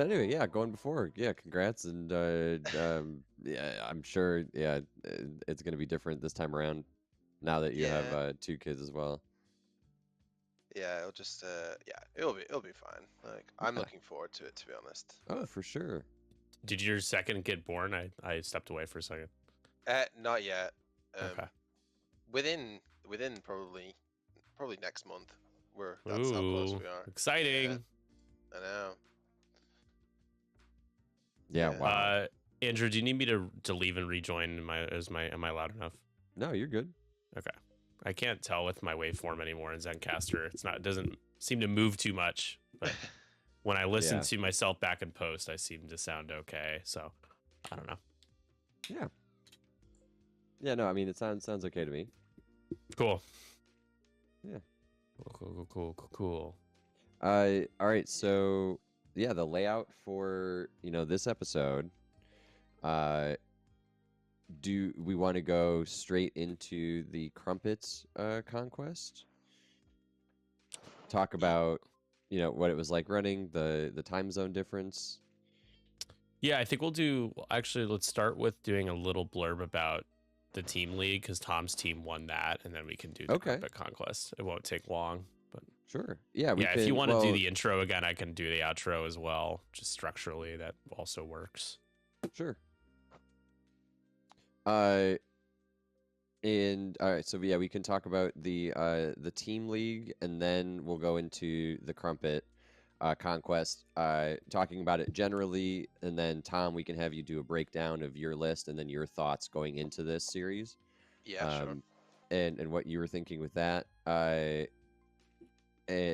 But anyway, yeah, going before, yeah, congrats, and yeah, I'm sure, yeah, it's gonna be different this time around. Now that you Yeah. have 2 kids as well. Yeah, it'll just yeah, it'll be fine. Like I'm Yeah. looking forward to it, to be honest. Oh, But for sure. Did your second get born? I stepped away for a second. not yet. Okay. Within probably next month. That's how close Ooh, we are. exciting. Yeah, I know. Yeah, Yeah. wow. Andrew, do you need me to leave and rejoin? Am I loud enough? No, you're good. Okay. I can't tell with my waveform anymore in Zencaster. It doesn't seem to move too much, but when I listen Yeah. to myself back in post, I seem to sound okay. So I don't know. Yeah. Yeah, no, I mean, it sounds okay to me. Cool. Yeah. Cool. All right, so yeah, the layout for, this episode, do we want to go straight into the Crumpet conquest? Talk about, what it was like running, the time zone difference. Yeah, I think let's start with doing a little blurb about the team league, because Tom's team won that, and then we can do the Crumpet conquest. It won't take long, but sure. Yeah, if you want to do the intro again, I can do the outro as well. Just structurally, that also works. Sure. And all right, so yeah, we can talk about the team league, and then we'll go into the Crumpet conquest, talking about it generally, and then Tom, we can have you do a breakdown of your list and then your thoughts going into this series. Yeah, sure. And what you were thinking with that,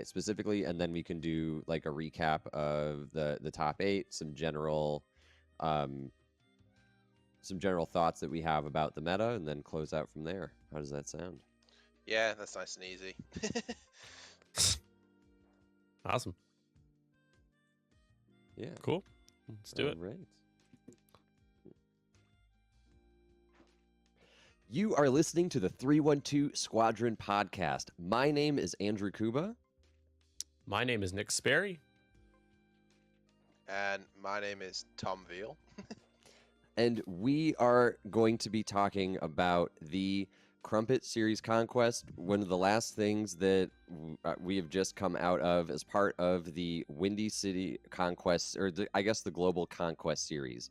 specifically, and then we can do like a recap of the top 8, some general thoughts that we have about the meta, and then close out from there. How does that sound? Yeah, that's nice and easy. Awesome. Yeah. Cool. Let's do it. Right. You are listening to the 312 Squadron podcast. My name is Andrew Kuba. My name is Nick Sperry. And my name is Tom Veal. And we are going to be talking about the Crumpet series conquest, one of the last things that we have just come out of as part of the Windy City conquest, or I guess the Global Conquest series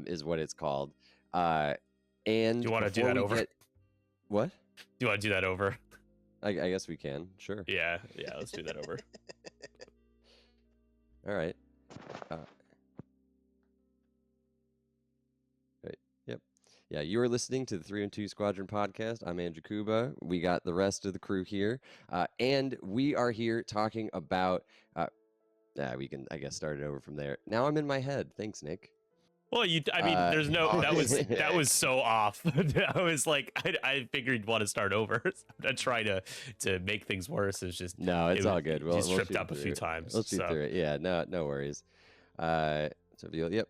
is what it's called. And do you want to do that over? What? Do you want to do that over? I guess we can. Sure. Yeah, let's do that over. All right. Yep. Yeah, you are listening to the 312 Squadron podcast. I'm Andrew Kuba. We got the rest of the crew here. And we are here talking about... we can, I guess, start it over from there. Now I'm in my head. Thanks, Nick. Well, there's no... That was so off. I was like, I figured you'd want to start over. I'm trying to make things worse. It's just... No, it's all good. We'll tripped up a few times. We'll shoot through it. Yeah, no worries. Yep.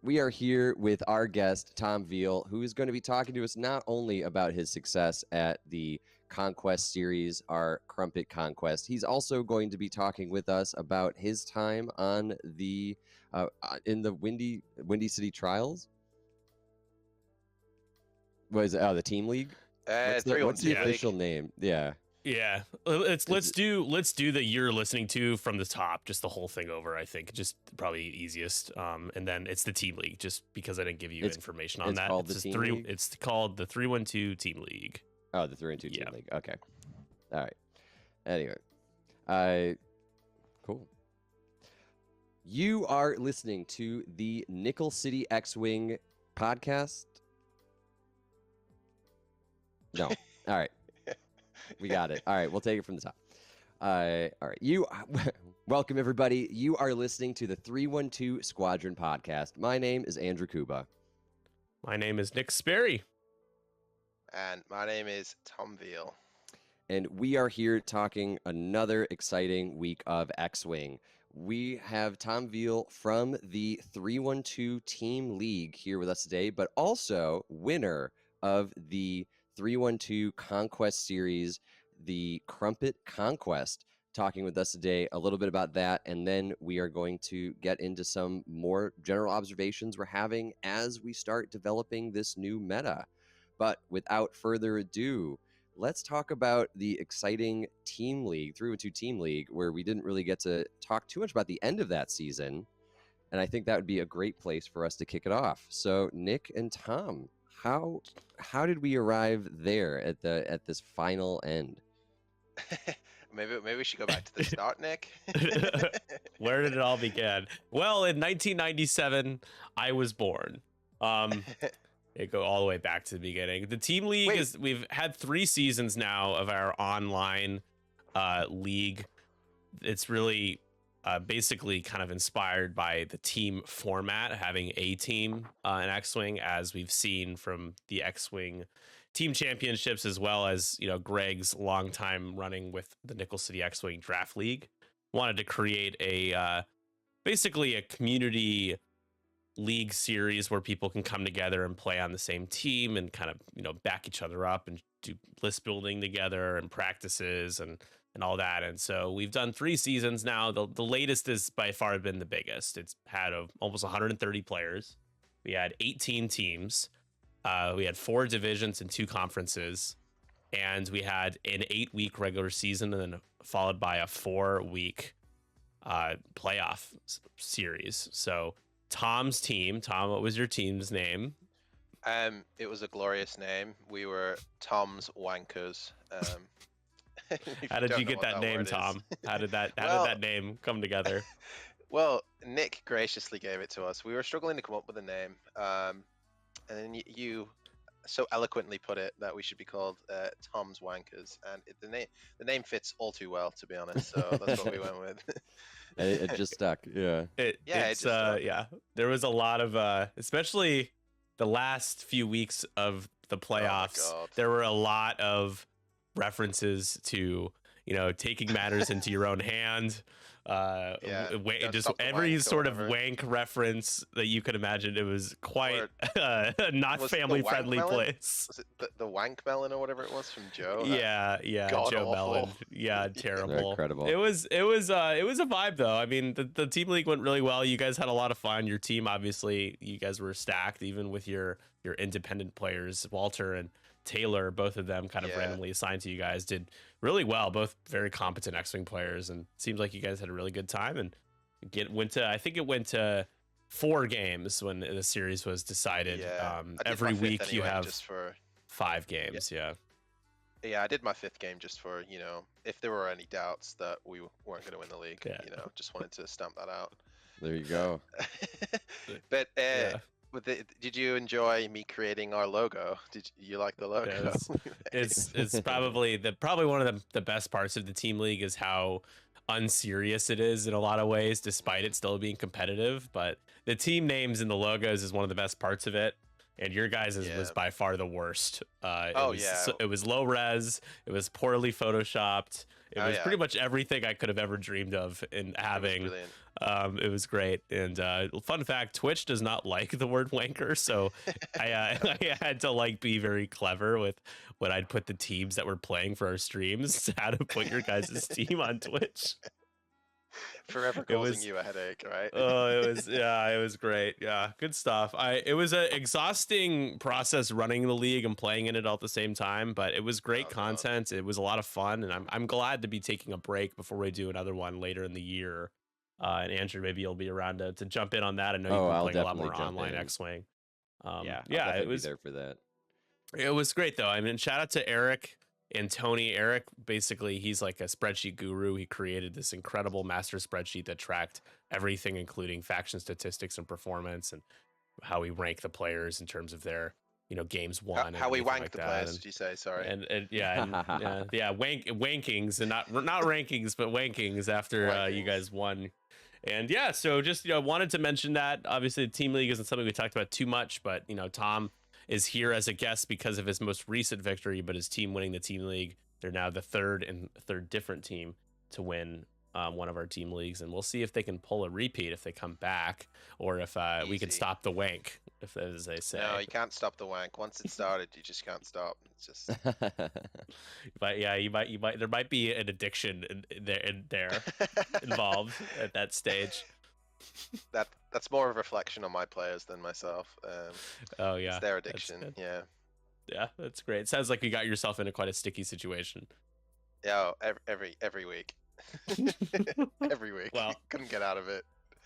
We are here with our guest, Tom Veal, who is going to be talking to us not only about his success at the Conquest series, our Crumpet Conquest. He's also going to be talking with us about his time on the in the Windy City Trials. What is it? Oh, the Team League? What's the official name? Yeah. Yeah, let's do the you're listening to from the top, just the whole thing over. I think just probably easiest. And then it's the team league, just because I didn't give you information on that. It's called the 312 Team League. Oh, the 312 Team League. Okay. All right. Anyway, cool. You are listening to the Nickel City X-Wing podcast. No. All right. We got it. All right, we'll take it from the top. All right. Welcome, everybody. You are listening to the 312 Squadron podcast. My name is Andrew Kuba. My name is Nick Sperry. And my name is Tom Veal. And we are here talking another exciting week of X-Wing. We have Tom Veal from the 312 Team League here with us today, but also winner of the 312 Conquest series, the Crumpet Conquest, talking with us today a little bit about that, and then we are going to get into some more general observations we're having as we start developing this new meta. But without further ado, let's talk about the exciting Team League, 3-2 Team League, where we didn't really get to talk too much about the end of that season. And I think that would be a great place for us to kick it off. So, Nick and Tom, how did we arrive there at this final end? Maybe we should go back to the start, Nick. Where did it all begin? Well, in 1997, I was born. It go all the way back to the beginning. The Team League we've had 3 seasons now of our online league. It's really basically kind of inspired by the team format, having a team in X-Wing, as we've seen from the X-Wing team championships, as well as, you know, Greg's long time running with the Nickel City X-Wing Draft League. Wanted to create a basically a community league series where people can come together and play on the same team and kind of, you know, back each other up and do list building together and practices and all that. And so we've done 3 seasons now. The latest has by far been the biggest. It's had almost 130 players. We had 18 teams. We had 4 divisions and 2 conferences, and we had an 8-week regular season and then followed by a 4-week playoff series. So Tom's team, Tom, what was your team's name? It was a glorious name. We were Tom's Wankers. How did you get that name, Tom? How did that name come together? Well, Nick graciously gave it to us. We were struggling to come up with a name, and then you so eloquently put it that we should be called Tom's Wankers, and the name fits all too well, to be honest. So that's what we went with. It just stuck. Yeah. Yeah. There was a lot of especially the last few weeks of the playoffs. There were a lot of references to, you know, taking matters into your own hand. Just every sort of wank reference that you could imagine. It was quite not family friendly place. Was it the wank melon or whatever it was from Joe? Yeah, Joe Melon. Yeah, terrible. They're incredible. It was a vibe though. I mean, the Team League went really well. You guys had a lot of fun. Your team, obviously, you guys were stacked, even with your independent players, Walter and Taylor, both of them kind of randomly assigned to you guys, did really well. Both very competent X-Wing players, and seems like you guys had a really good time. And I think it went to 4 games when the series was decided. Every week you have just for 5 games. Yeah, I did my 5th game just for, you know, if there were any doubts that we weren't going to win the league. You know, just wanted to stamp that out. There you go. But did you enjoy me creating our logo? Did you like the logo? Yeah, it's probably one of the best parts of the Team League is how unserious it is in a lot of ways, despite it still being competitive. But the team names and the logos is one of the best parts of it. And your guys' was by far the worst. It was low res. It was poorly photoshopped. It was pretty much everything I could have ever dreamed of in having. It was great. And fun fact, Twitch does not like the word wanker, so I had to be very clever with when I'd put the teams that were playing for our streams, how to put your guys' team on Twitch. Forever causing you a headache, right? It was great. Yeah, good stuff. It was an exhausting process running the league and playing in it all at the same time, but it was great content. It was a lot of fun, and I'm glad to be taking a break before we do another one later in the year. And Andrew, maybe you'll be around to jump in on that. I know you've been playing a lot more online X-Wing. It was there for that. It was great though. I mean, shout out to Eric and Tony. Eric, basically, he's like a spreadsheet guru. He created this incredible master spreadsheet that tracked everything, including faction statistics and performance, and how we rank the players in terms of their, you know, games won. How we wank the players? Did you say? Sorry. Wankings, and not rankings, but wankings after you guys won. And yeah, so just, you know, wanted to mention that. Obviously, the Team League isn't something we talked about too much, but, you know, Tom is here as a guest because of his most recent victory, but his team winning the Team League. They're now the third different team to win one of our team leagues, and we'll see if they can pull a repeat if they come back, or if we can stop the wank. as they say. No, you can't stop the wank. Once it started, you just can't stop. It's just. But yeah, you might. There might be an addiction there involved at that stage. That's more of a reflection on my players than myself. Oh yeah, it's their addiction. Yeah. Yeah, that's great. It sounds like you got yourself into quite a sticky situation. Yeah, every week. Every week. Well, couldn't get out of it.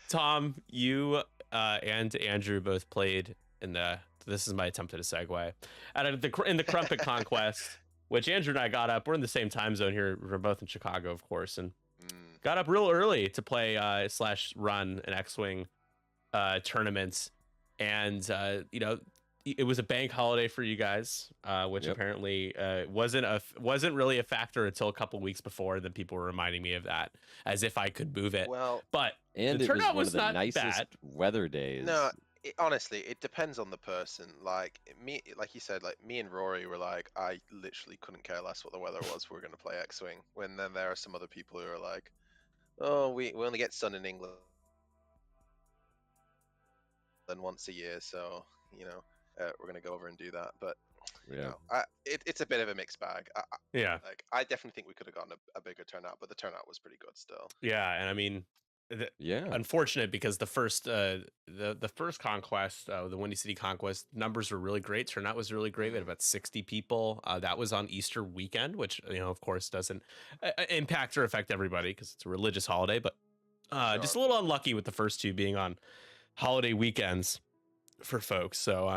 Tom, you and Andrew both played in the. This is my attempt at a segue. In the Crumpet Conquest, which Andrew and I got up. We're in the same time zone here. We're both in Chicago, of course, and got up real early to play / run an X-Wing tournament, and it was a bank holiday for you guys, which apparently wasn't really a factor until a couple weeks before. Then people were reminding me of that, as if I could move it. Well, but and the turnout was one of the not nicest bad. weather days. No, honestly, it depends on the person. Like me, like you said, like me and Rory were like, I literally couldn't care less what the weather was. We're going to play X-Wing. When then there are some other people who are like, oh, we only get sun in England once a year, so we're going to go over and do that. But it's a bit of a mixed bag. I definitely think we could have gotten a bigger turnout, but the turnout was pretty good still. Yeah, and I mean, unfortunate because the first Conquest, the Windy City Conquest, numbers were really great. Turnout was really great. We had about 60 people. That was on Easter weekend, which of course doesn't impact or affect everybody because it's a religious holiday, but just a little unlucky with the first two being on holiday weekends for folks. So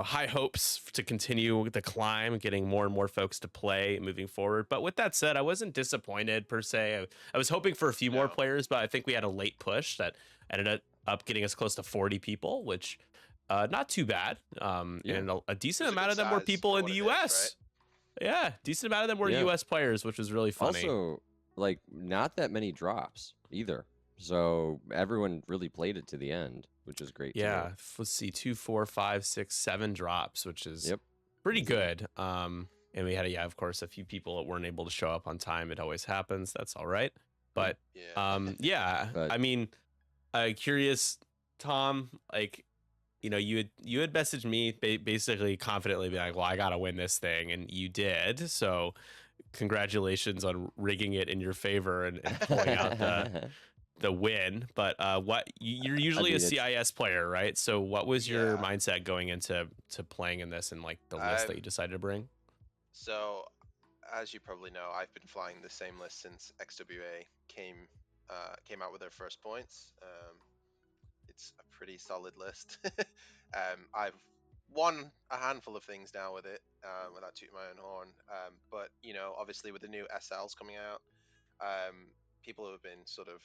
high hopes to continue the climb, getting more and more folks to play moving forward. But with that said, I wasn't disappointed per se. I was hoping for a few more players, but I think we had a late push that ended up getting us close to 40 people, which not too bad. And a decent amount of them were people in the US. Right? Yeah, decent amount of them were US players, which was really funny. Also, like, not that many drops either. So everyone really played it to the end, which is great. Yeah, let's see, 2, 4, 5, 6, 7 drops, which is pretty good. And we had, of course, a few people that weren't able to show up on time. It always happens. That's all right. But I mean, curious, Tom, like, you had messaged me basically confidently, being like, well, I got to win this thing, and you did. So congratulations on rigging it in your favor and pulling out the win. But you're usually a CIS player, right? So what was your mindset going into playing in this and like the list that you decided to bring? So as you probably know, I've been flying the same list since XWA came out with their first points. It's a pretty solid list. I've won a handful of things now with it, without tooting my own horn. But obviously with the new SLs coming out, people have been sort of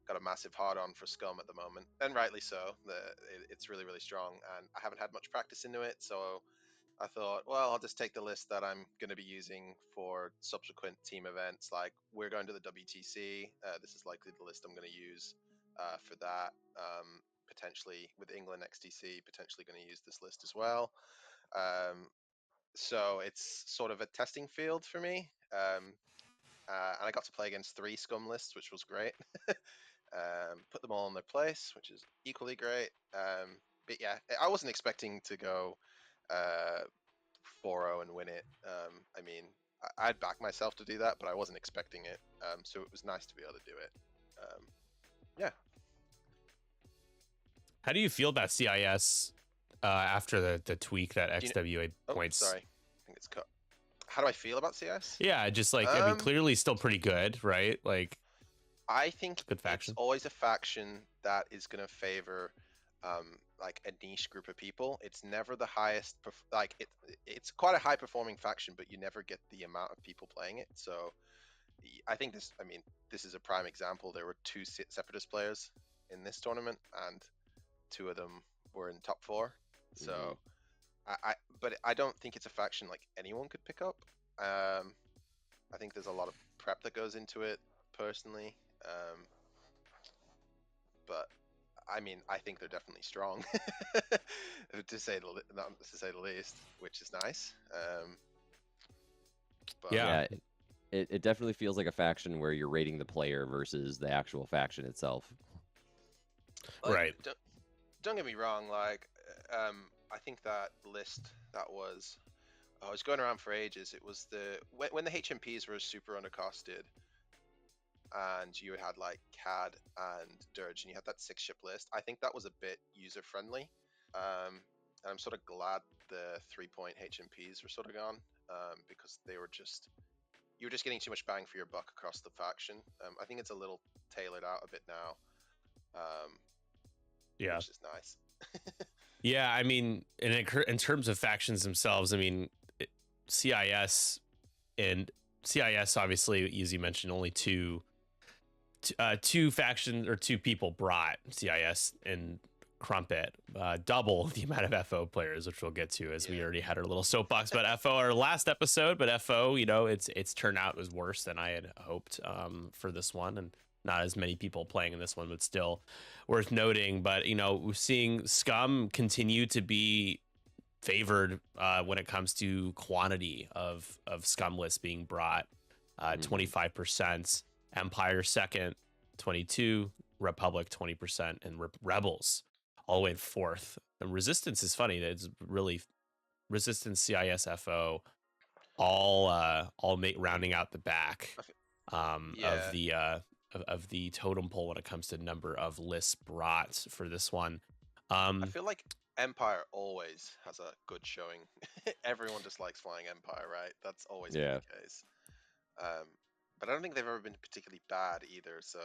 got a massive hard-on for Scum at the moment, and rightly so. It's really, really strong, and I haven't had much practice into it, so I thought, well, I'll just take the list that I'm going to be using for subsequent team events. Like, we're going to the WTC. This is likely the list I'm going to use for that. Potentially with England XTC, potentially going to use this list as well. So it's sort of a testing field for me. And I got to play against 3 Scum lists, which was great. Put them all in their place, which is equally great. But yeah, I wasn't expecting to go 4-0 and win it. I mean, I'd back myself to do that, but I wasn't expecting it. So it was nice to be able to do it. Yeah. How do you feel about CIS after the tweak that XWA points? Sorry, I think it's cut. How do I feel about CS? Yeah, just like, I mean, clearly still pretty good, right? Like, I think good faction. It's always a faction that is going to favor like a niche group of people. It's never the highest, it's quite a high performing faction, but you never get the amount of people playing it. So I think this is a prime example. There were 2 Separatist players in this tournament, and 2 of them were in top 4. So but I don't think it's a faction like anyone could pick up. I think there's a lot of prep that goes into it personally. But I mean, I think they're definitely strong, to say the least, which is nice. But it definitely feels like a faction where you're rating the player versus the actual faction itself. Like, right. Don't get me wrong. Like, I think that list that was, I was going around for ages. It was when the HMPs were super undercosted, and you had like CAD and Dirge, and you had that 6-ship list. I think that was a bit user friendly. And I'm sort of glad the 3-point HMPs were sort of gone, because they were just, you were just getting too much bang for your buck across the faction. I think it's a little tailored out a bit now, Yeah, which is nice. yeah. I mean, in terms of factions themselves, I mean, CIS and CIS obviously, as you mentioned, only two factions or two people brought CIS and Crumpet, double the amount of FO players, which we'll get to, as we already had our little soapbox about FO our last episode. But FO, you know, its turnout was worse than I had hoped for this one, and not as many people playing in this one, but still worth noting. But you know, we're seeing Scum continue to be favored when it comes to quantity of Scum lists being brought. 25%, Empire second, 22, Republic 20%, and Rebels all the way in fourth. And Resistance is funny. It's really Resistance, CISFO, all rounding out the back of the totem pole when it comes to number of lists brought for this one. I feel like Empire always has a good showing. Everyone just likes flying Empire, right? That's always been the case. But I don't think they've ever been particularly bad either. So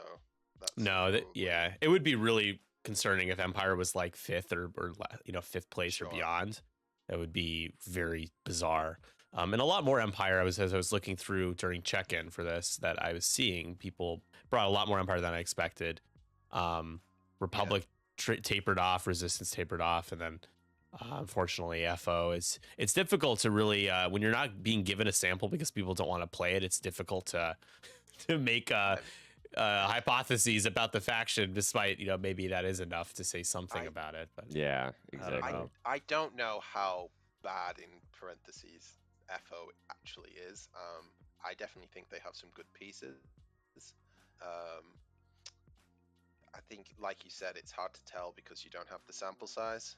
that's it would be really concerning if Empire was like fifth or fifth place or beyond. That would be very bizarre. And a lot more Empire. As I was looking through during check-in for this, that I was seeing people brought a lot more Empire than I expected. Republic tapered off, Resistance tapered off, and then unfortunately FO it's difficult to really when you're not being given a sample because people don't want to play it. It's difficult to make hypotheses about the faction, despite maybe that is enough to say something about it. But yeah, exactly. I don't know how bad in parentheses FO actually is. I definitely think they have some good pieces. I think, like you said, it's hard to tell because you don't have the sample size.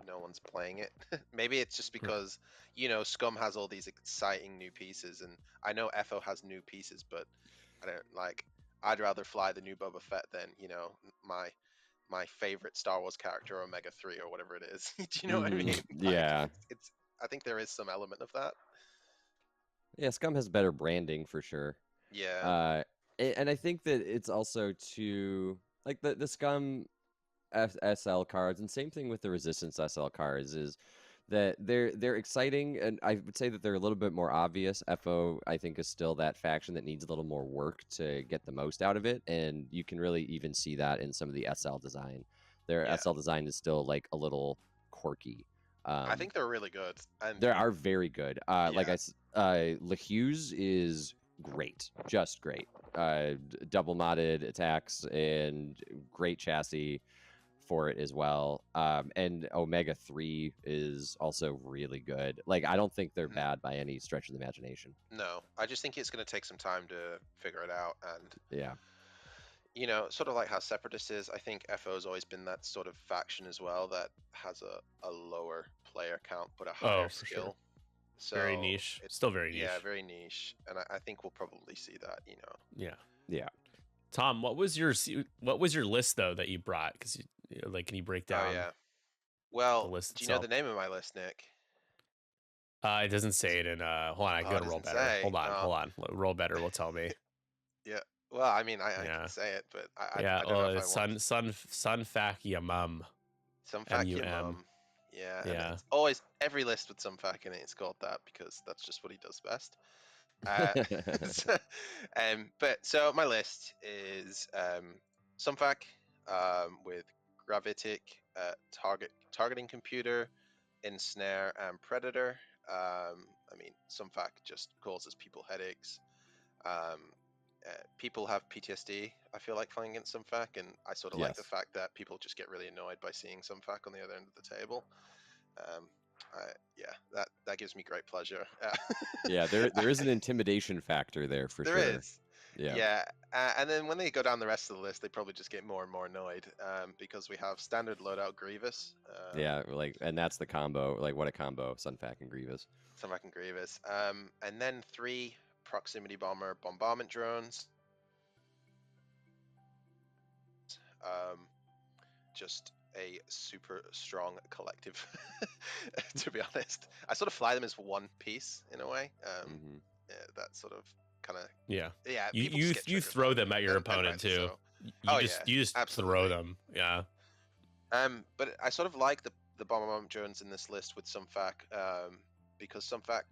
No one's playing it. Maybe it's just because Scum has all these exciting new pieces, and I know FO has new pieces, but I don't like. I'd rather fly the new Boba Fett than my favorite Star Wars character, Omega 3 or whatever it is. Do you know what I mean? Yeah. It's I think there is some element of that. Yeah, Scum has better branding for sure. Yeah. And I think that it's also too like the Scum SL cards, and same thing with the Resistance SL cards, is that they're exciting, and I would say that they're a little bit more obvious. FO, I think, is still that faction that needs a little more work to get the most out of it, and you can really even see that in some of the SL design. Their SL design is still like a little quirky. I think they're really good. And they are very good. Like LeHugh's is great, just great. Double modded attacks and great chassis for it as well. And Omega 3 is also really good. Like, I don't think they're bad by any stretch of the imagination. No, I just think it's going to take some time to figure it out. And yeah, sort of like how Separatist is, I think FO's always been that sort of faction as well that has a lower player count but a higher skill. Sure. So very niche. It's still very niche. Yeah, very niche, and I think we'll probably see that. Yeah. Tom, what was your list though that you brought? Because can you break down? Oh yeah. Well, the list do you know the name of my list, Nick? It doesn't say it in. Hold on, I gotta roll better. Hold on. Roll better will tell me. Yeah. Well, I mean, I can say it, but I don't know if I want. Sunfac Yamum. Sunfac Yamum. Yeah. It's always every list with Sunfac in it is called that because that's just what he does best. But so my list is Sunfac with Gravitic, targeting computer, ensnare, and predator. I mean, Sunfac just causes people headaches. People have PTSD, I feel like, playing against Sunfac, and I sort of like the fact that people just get really annoyed by seeing Sunfac on the other end of the table. That gives me great pleasure. Yeah, there is an intimidation factor there for sure. There is. Yeah. And then when they go down the rest of the list, they probably just get more and more annoyed because we have standard loadout Grievous. Yeah, like, and that's the combo. Like, what a combo, Sunfac and Grievous. Sunfac and Grievous. And then 3 proximity bomber bombardment drones. Just a super strong collective, to be honest. I sort of fly them as one piece in a way. Yeah, that sort of kind of yeah. You throw them at your opponent too. So. You just throw them. Yeah. But I sort of like the bombardment drones in this list with Sunfac, because Sunfac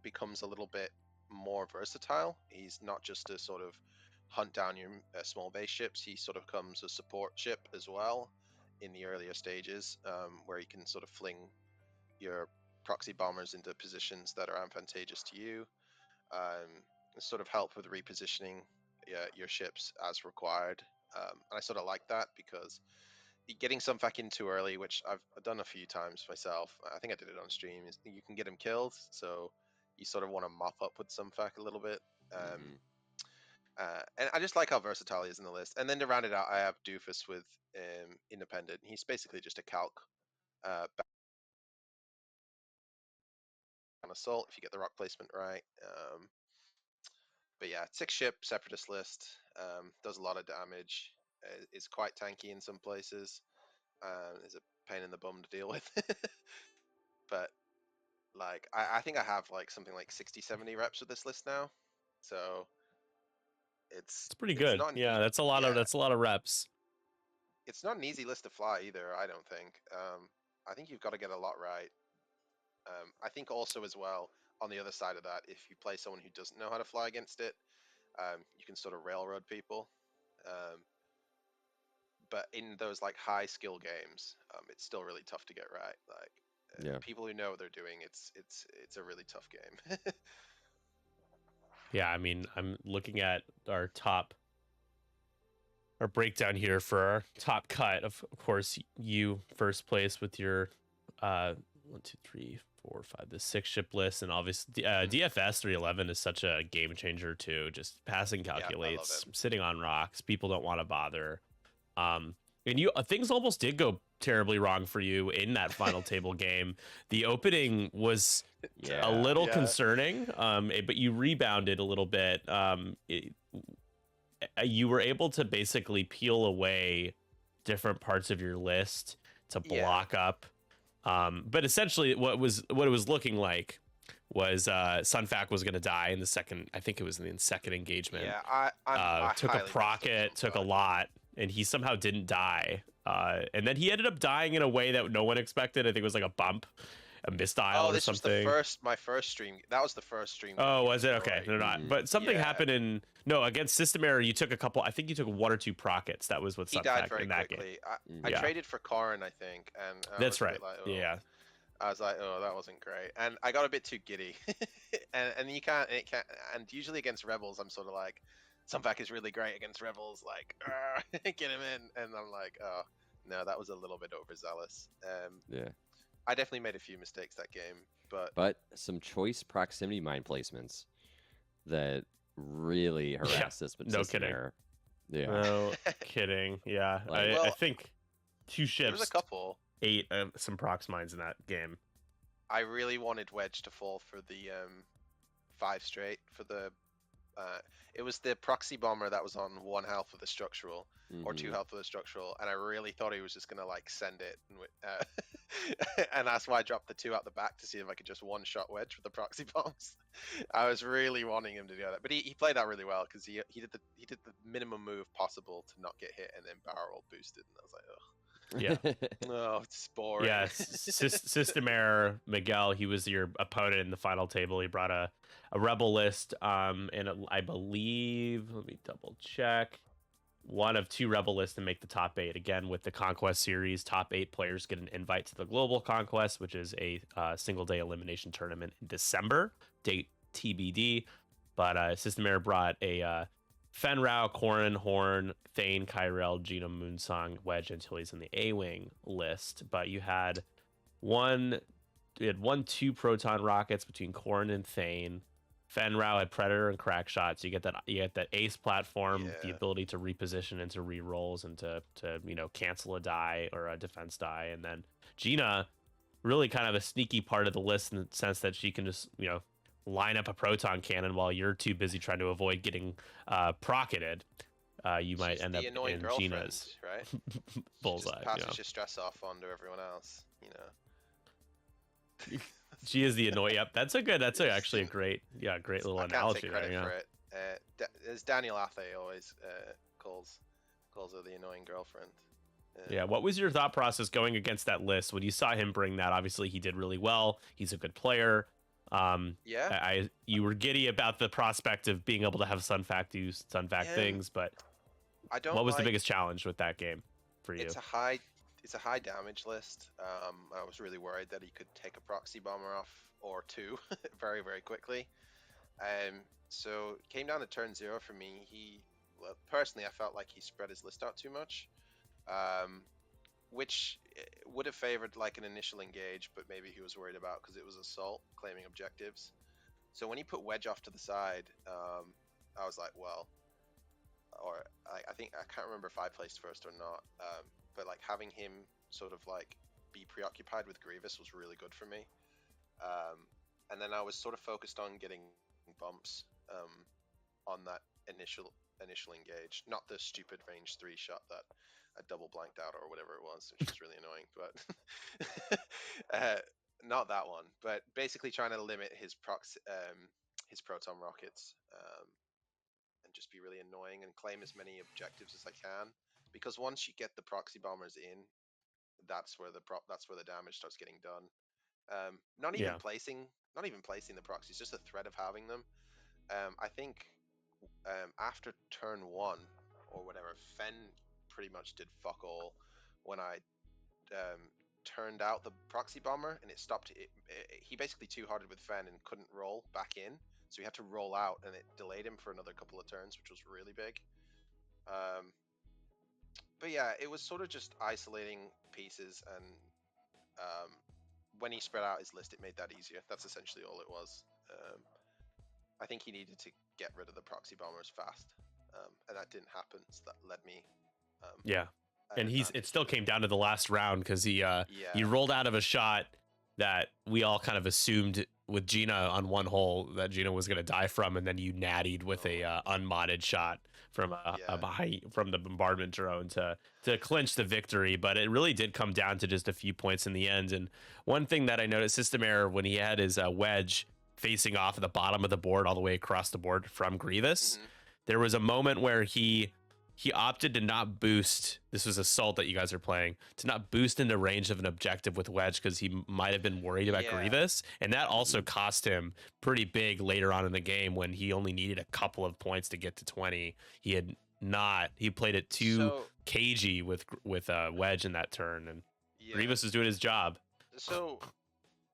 becomes a little bit more versatile. He's not just a sort of hunt down your small base ships. He sort of comes a support ship as well in the earlier stages, where you can sort of fling your proxy bombers into positions that are advantageous to you, sort of help with repositioning your ships as required. And I sort of like that because getting Sunfac in too early, which I've done a few times myself, I think I did it on stream, is you can get him killed, so you sort of want to mop up with Sunfac a little bit. And I just like how versatile he is in the list. And then to round it out, I have Doofus with Independent. He's basically just a calc on assault if you get the rock placement right. But yeah, 6 ship Separatist list, does a lot of damage, is quite tanky in some places, is a pain in the bum to deal with. But like, I think I have like something like 60-70 reps with this list now, so it's pretty good. Yeah, that's a lot of reps. It's not an easy list to fly either, I don't think. I think you've got to get a lot right. I think also as well, on the other side of that, if you play someone who doesn't know how to fly against it, you can sort of railroad people. But in those like high skill games, it's still really tough to get right. Like, people who know what they're doing, it's a really tough game. Yeah, I mean, I'm looking at our breakdown here for our top cut. Of course, you first place with your 1, 2, 3, 4, 5, the 6 ship list, and obviously DFS 311 is such a game changer too. Just passing calculates, sitting on rocks. People don't want to bother. And things almost did go terribly wrong for you in that final table game. The opening was a little concerning, but you rebounded a little bit. You were able to basically peel away different parts of your list to block up. But essentially, what it was looking like was Sunfac was going to die in the second. I think it was in the second engagement. Yeah, I took a procket, took a lot, and he somehow didn't die. And then he ended up dying in a way that no one expected. I think it was like a bump, a misdial or something. Was my first stream. That was the first stream. Oh, was it? Okay, they're not. But something happened against System Error. You took a couple. I think you took 1 or 2 prockets. That was what Sunfac in that quickly. game. I traded for Corrin, I think, and that's right. Like, I was like, oh, that wasn't great, and I got a bit too giddy. and you can't. And usually against Rebels, I'm sort of like, Sunfac is really great against Rebels. Like, get him in, and I'm like, oh no, that was a little bit overzealous. I definitely made a few mistakes that game, but some choice proximity mine placements that really harassed us. But no kidding. No kidding. Yeah, I think 2 ships. There was a couple. Ate some prox mines in that game. I really wanted Wedge to fall for the 5 straight for the. It was the proxy bomber that was on 1 health of the structural or 2 health of the structural, and I really thought he was just gonna like send it, and that's why I dropped the 2 out the back to see if I could just one-shot Wedge with the proxy bombs. I was really wanting him to do that, but he played that really well because he did the minimum move possible to not get hit, and then barrel roll boosted, and I was like, ugh. Yeah. Oh, it's boring. Yeah, System Error Miguel, he was your opponent in the final table. He brought a rebel list, and I believe, let me double check, 1 of 2 rebel lists to make the top 8. Again, with the Conquest series, top 8 players get an invite to the Global Conquest, which is a single day elimination tournament in December, date TBD. But System Error brought a Fenrau, Corrin, Horn, Thane, Kyrell, Gina, Moonsong, Wedge until he's in the A-Wing list. But you had 1, 2 proton rockets between Corrin and Thane, Fenrau had Predator and Crack Shot, so you get that ace platform, the ability to reposition into re-rolls and to cancel a die or a defense die, and then Gina, really kind of a sneaky part of the list in the sense that she can just line up a proton cannon while you're too busy trying to avoid getting procketed. You might end up in Gina's right? bullseye. She just passes your stress off onto everyone else, She is the annoying. Yep, that's actually a great little analogy. I can't take credit for it. As Daniel Athe always calls her the annoying girlfriend. Yeah, what was your thought process going against that list when you saw him bring that? Obviously, he did really well. He's a good player. You were giddy about the prospect of being able to have Sunfac do Sunfac things, but what was the biggest challenge with that game for you? It's a high damage list. I was really worried that he could take a proxy bomber off or two very, very quickly. So it came down to turn 0 for me. Personally, I felt like he spread his list out too much, which would have favored like an initial engage, but maybe he was worried about because it was assault claiming objectives. So when he put Wedge off to the side, I was like, well, or I think I can't remember if I placed first or not, but like having him sort of like be preoccupied with Grievous was really good for me. And then I was sort of focused on getting bumps on that initial engage, not the stupid range 3 shot that I double blanked out or whatever it was, which was really annoying, but not that one. But basically trying to limit his proton rockets and just be really annoying and claim as many objectives as I can, because once you get the proxy bombers in, that's where the damage starts getting done. Not even placing the proxies, just the threat of having them. I think after turn 1 or whatever, Fen pretty much did fuck all when I turned out the proxy bomber and it stopped. He basically two-hearted with Fen and couldn't roll back in, so he had to roll out, and it delayed him for another couple of turns, which was really big. But yeah, it was sort of just isolating pieces, and when he spread out his list, it made that easier. That's essentially all it was. I think he needed to get rid of the proxy bombers fast, and that didn't happen, so that led me and it still came down to the last round because he rolled out of a shot that we all kind of assumed with Gina on one hole that Gina was going to die from, and then you nattied with a unmodded shot from from the bombardment drone to clinch the victory. But it really did come down to just a few points in the end. And one thing that I noticed, System Error, when he had his wedge facing off at the bottom of the board all the way across the board from Grievous, there was a moment where he opted to not boost. This was Assault that you guys are playing, to not boost into range of an objective with Wedge because he might have been worried about Grievous, and that also cost him pretty big later on in the game when he only needed a couple of points to get to 20. He played it too cagey with Wedge in that turn, and Grievous is doing his job. So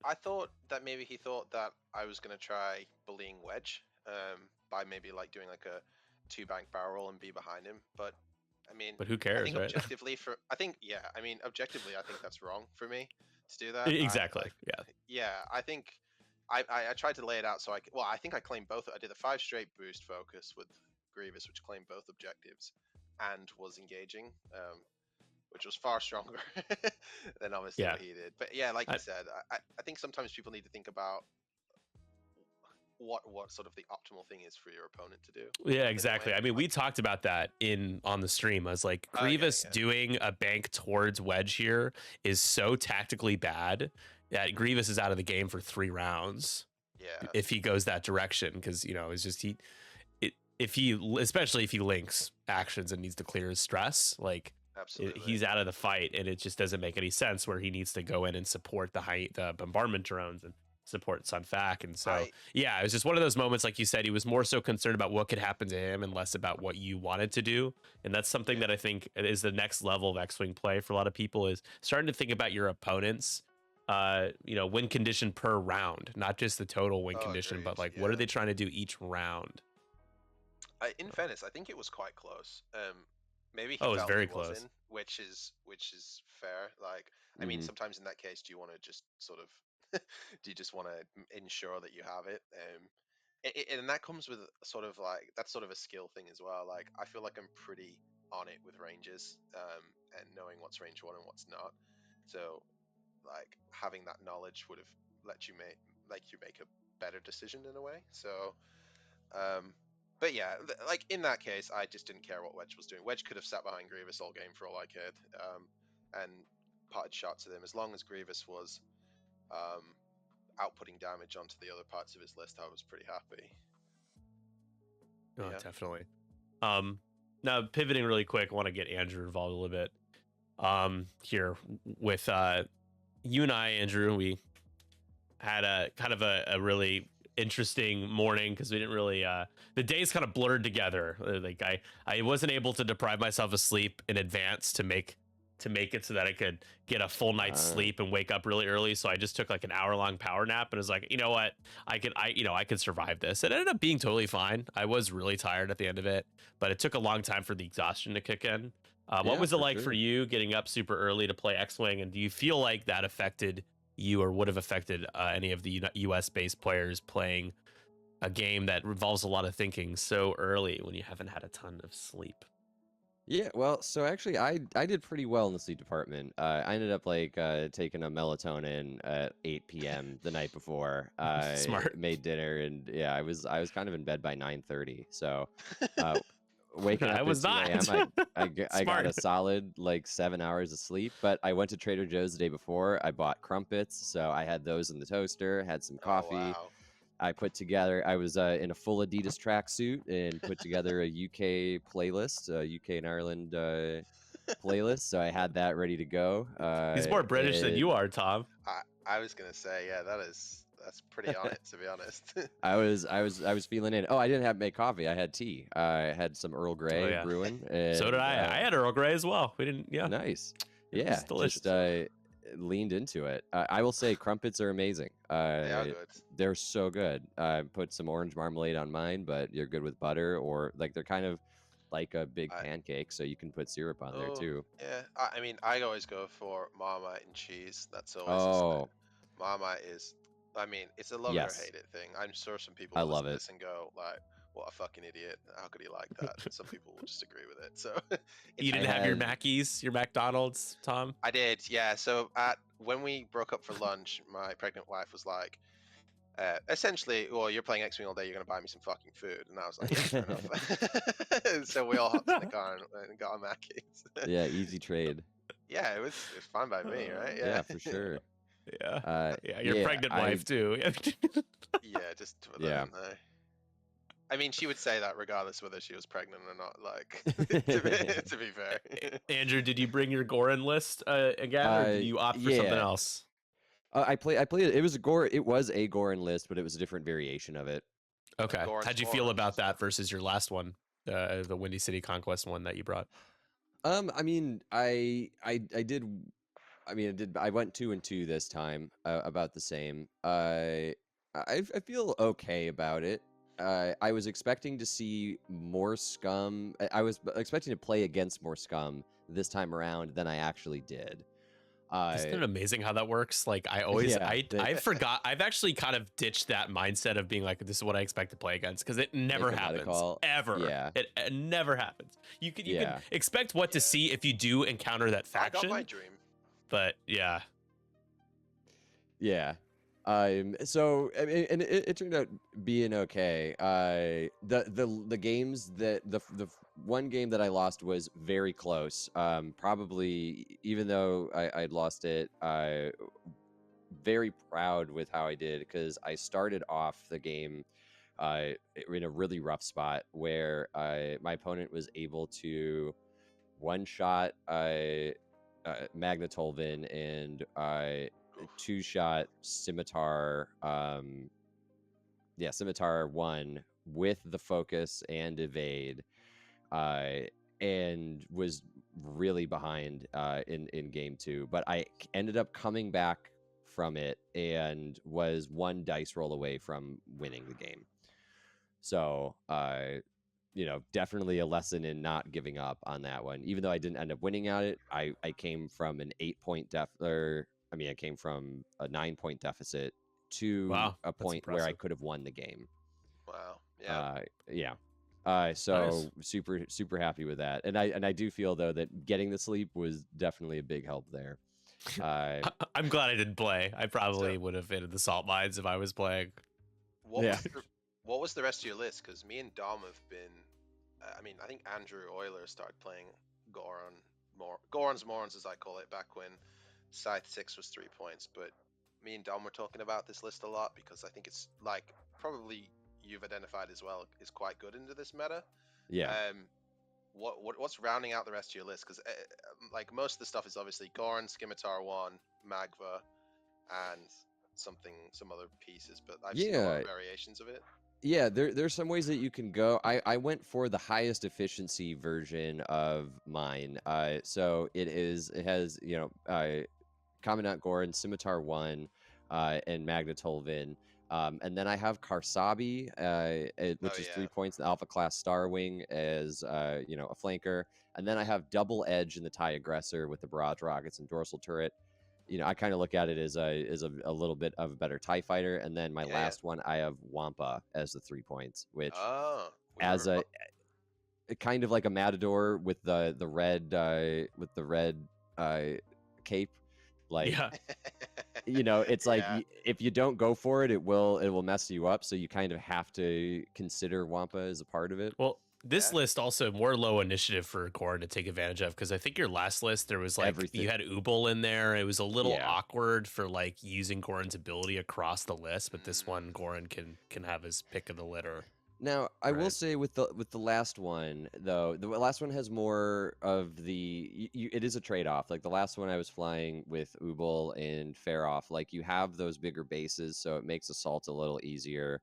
I thought that maybe he thought that I was going to try bullying Wedge by maybe like doing like a 2-bank barrel roll and be behind him, but I mean, who cares? I think right? objectively, objectively, I think that's wrong for me to do that. Exactly. I think I tried to lay it out so I think I claimed both. I did a 5 straight boost focus with Grievous, which claimed both objectives and was engaging, which was far stronger than obviously what he did. But yeah, like you said, I think sometimes people need to think about what sort of the optimal thing is for your opponent to do. Yeah, exactly. I mean, we talked about that on the stream. I was like, Grievous doing a bank towards Wedge here is so tactically bad that Grievous is out of the game for 3 rounds. Yeah. If he goes that direction, because it's just especially if he links actions and needs to clear his stress, like he's out of the fight, and it just doesn't make any sense where he needs to go in and support the bombardment drones and support Sunfac. And so it was just one of those moments, like you said, he was more so concerned about what could happen to him and less about what you wanted to do. And that's something that I think is the next level of X-Wing play for a lot of people, is starting to think about your opponents win condition per round, not just the total win condition, but like what are they trying to do each round. In fairness, I think it was quite close. Maybe it was very close, which is fair. Like, I mean, sometimes in that case, do you want to just sort of do you just want to ensure that you have it? and that comes with sort of like that's sort of a skill thing as well. Like I feel like I'm pretty on it with ranges, and knowing what's range 1 and what's not. So like having that knowledge would have let you make a better decision in a way. So but yeah, like in that case, I just didn't care what Wedge was doing. Wedge could have sat behind Grievous all game for all I cared, and potted shots at him. As long as Grievous was outputting damage onto the other parts of his list, I was pretty happy. Oh, yeah. Definitely. Now pivoting really quick, I want to get Andrew involved a little bit. Here with you and I, Andrew, we had a kind of a really interesting morning because we didn't really the days kind of blurred together. Like I wasn't able to deprive myself of sleep in advance to make it so that I could get a full night's sleep and wake up really early. So I just took like an hour-long power nap and was like, you know what, I could survive this. It ended up being totally fine. I was really tired at the end of it, but it took a long time for the exhaustion to kick in. What was it like for you getting up super early to play X-Wing, and do you feel like that affected you or would have affected any of the US-based players playing a game that involves a lot of thinking so early when you haven't had a ton of sleep? Yeah, well, so actually, I did pretty well in the sleep department. I ended up like taking a melatonin at 8 p.m. the night before. I Smart. Made dinner, and yeah, I was kind of in bed by 9:30. So waking up I was at 2 not. a.m. I got a solid like 7 hours of sleep. But I went to Trader Joe's the day before. I bought crumpets, so I had those in the toaster. Had some coffee. Oh, wow. I put together, I was in a full Adidas tracksuit and put together a UK playlist, UK and Ireland playlist. So I had that ready to go. He's more British than you are, Tom. I was gonna say, yeah, that's pretty on it, to be honest. I was feeling it. Oh, I didn't have make coffee. I had tea. I had some Earl Grey brewing. And, so did I. I had Earl Grey as well. We didn't. Yeah. Nice. It was delicious. Just leaned into it. I will say crumpets are amazing. They are good. They're so good. Put some orange marmalade on mine, but you're good with butter, or like they're kind of like a big pancake, so you can put syrup on there too. Yeah, I mean, I always go for Marmite and cheese. That's always Marmite is, I mean, it's a love it or hate it thing. I'm sure some people listen to this and go like, what a fucking idiot. How could he like that? And some people will just agree with it. So you didn't have your Mackies, your McDonald's, Tom? I did, yeah. So when we broke up for lunch, my pregnant wife was like, essentially, well, you're playing X-Wing all day, you're going to buy me some fucking food. And I was like, yeah, fair enough. So we all hopped in the car and got our Mackies. Yeah, easy trade. Yeah, it was fine by me, right? Yeah, for sure. Yeah. Your pregnant wife too. Yeah, just put that in there. I mean, she would say that regardless whether she was pregnant or not. Like, to be fair. Andrew, did you bring your Goran list again, or did you opt for something else? I played it. It was a Goran list, but it was a different variation of it. Okay. How'd you feel about that versus your last one, the Windy City Conquest one that you brought? I mean, I did. I mean, I went 2 and 2 this time, about the same. I feel okay about it. I was expecting to see more scum. I was expecting to play against more scum this time around than I actually did. Isn't it amazing how that works? Like I always, I forgot. I've actually kind of ditched that mindset of being like, this is what I expect to play against, because it never happens ever. Yeah, it never happens. You can expect what to see if you do encounter that faction. I got my dream. But yeah. So I mean, and it turned out being okay. The games that the one game that I lost was very close. Probably, even though I'd lost it, very proud with how I did, because I started off the game in a really rough spot where my opponent was able to one-shot Magnetolvin and 2-shot Scimitar, Scimitar 1 with the focus and evade, and was really behind in game 2. But I ended up coming back from it and was 1 dice roll away from winning the game. So, definitely a lesson in not giving up on that one. Even though I didn't end up winning at it, I came from an 8-point I came from a 9-point deficit to a point where I could have won the game. Wow. Yeah. Yeah. Nice. Super happy with that. And I do feel though that getting the sleep was definitely a big help there. I'm glad I didn't play. I probably So, would have been in the salt mines if I was playing. what Yeah. was the what was the rest of your list? Because me and Dom have been. I mean, I think Andrew Euler started playing Goron Goron's Morons, as I call it, back when Scythe 6 was 3 points. But me and Dom were talking about this list a lot because I think it's like probably you've identified as well is quite good into this meta. Yeah. What's rounding out the rest of your list? Because like most of the stuff is obviously Goron, Scimitar 1, Magva, and some other pieces. But I've seen a lot of variations of it. Yeah, there's some ways that you can go. I went for the highest efficiency version of mine. So it has Commandant Goran, Scimitar 1, and Magnatolvin. And then I have Karsabi, which is 3 points, the Alpha Class Starwing as a flanker. And then I have Double Edge in the TIE Aggressor with the barrage rockets and dorsal turret. I kind of look at it as a little bit of a better TIE fighter. And then my last one, I have Wampa as the 3 points, which as a kind of like a Matador with the red cape. Like, it's like if you don't go for it, it will mess you up. So you kind of have to consider Wampa as a part of it. Well, this list also more low initiative for Goron to take advantage of, because I think your last list there was like everything. You had Ubel in there. It was a little awkward for like using Goron's ability across the list, but this one Goron can have his pick of the litter. Now, I will say with the last one though, the last one has more of the it is a trade-off. Like the last one I was flying with Ubel and Feroff, like you have those bigger bases, so it makes assault a little easier.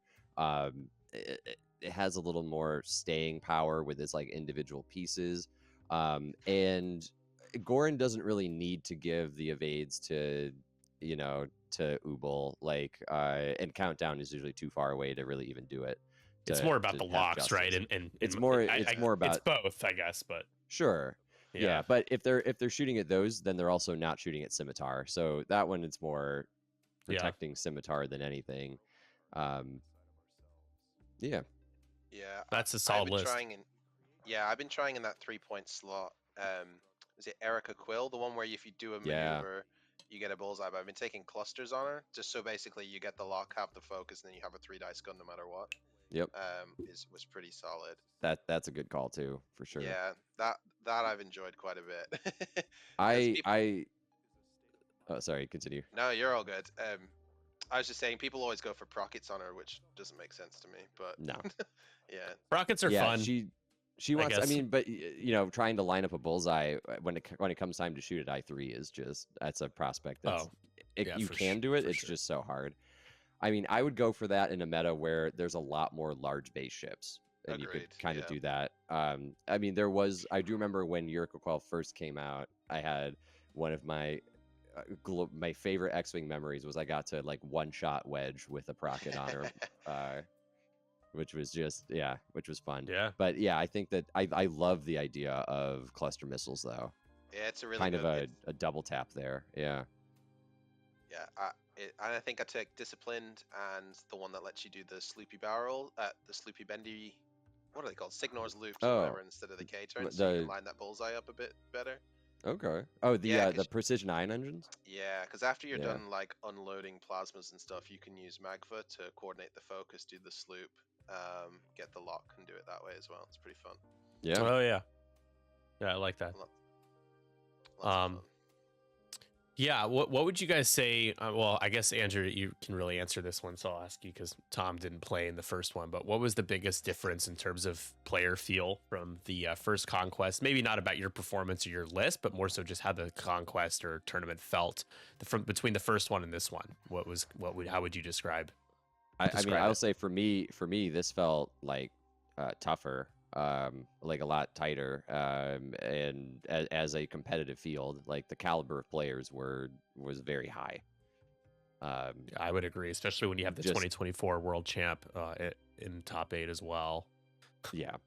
It has a little more staying power with its like individual pieces, and Goron doesn't really need to give the evades to Ubel, like and Countdown is usually too far away to really even do it. It's more about the locks, right? And it's more about it's both, I guess, but sure. Yeah, but if they're shooting at those, then they're also not shooting at Scimitar. So that one, it's more protecting Scimitar than anything. Yeah. Yeah, that's a solid list. I've been trying in that 3 point slot. Is it Erica Quill, the one where if you do a maneuver, you get a bullseye? But I've been taking clusters on her, just so basically you get the lock, have the focus, and then you have a 3-dice gun no matter what. Yep. Was pretty solid. That's a good call too, for sure. Yeah, that I've enjoyed quite a bit. Oh, sorry, continue. No, you're all good. I was just saying, people always go for prockets on her, which doesn't make sense to me. But no, prockets are fun. She wants. I mean, but trying to line up a bullseye when it comes time to shoot at I3 is that's a prospect. You can do it. It's just so hard. I mean, I would go for that in a meta where there's a lot more large base ships, and you could kind of do that. I mean, I do remember when Yuriko first came out, I had one of my favorite X-Wing memories was I got to like one-shot Wedge with a procket on her, which was fun. Yeah. But yeah, I think that I love the idea of cluster missiles though. Yeah, it's a really kind of a double tap there. Yeah. Yeah, I think I took Disciplined and the one that lets you do the Sloopy Barrel, the Sloopy Bendy, what are they called? Signor's Loops or whatever, instead of the K-turn, so you can line that bullseye up a bit better. Okay. Oh, the precision ion engines? Yeah, because after you're done like unloading plasmas and stuff, you can use Magva to coordinate the focus, do the sloop, get the lock, and do it that way as well. It's pretty fun. Yeah. Oh yeah. Yeah, I like that. Yeah, what would you guys say? Well, I guess Andrew, you can really answer this one, so I'll ask you because Tom didn't play in the first one. But what was the biggest difference in terms of player feel from the first Conquest? Maybe not about your performance or your list, but more so just how the Conquest or tournament felt between the first one and this one. How would you describe? I mean, I'll say for me, this felt like tougher. Like a lot tighter, and as a competitive field, like the caliber of players was very high. I would agree, especially when you have the 2024 world champ in top 8 as well. Yeah.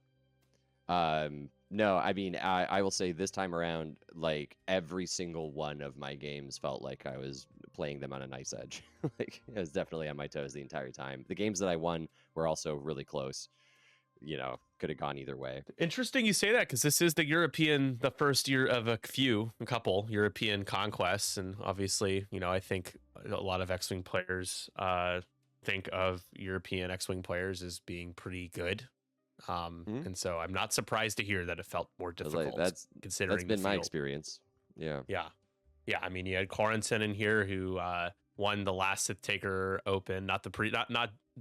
No, I mean, I will say this time around, like every single one of my games felt like I was playing them on a knife's edge. Like, I was definitely on my toes the entire time. The games that I won were also really close. You know, could have gone either way. Interesting you say that, because this is the first year of a couple European conquests, and obviously, you know, I think a lot of X-Wing players think of European X-Wing players as being pretty good. And so I'm not surprised to hear that it felt more difficult. Considering that's been my experience. Yeah. I mean, you had Corentin in here who won the last Sith Taker Open, not the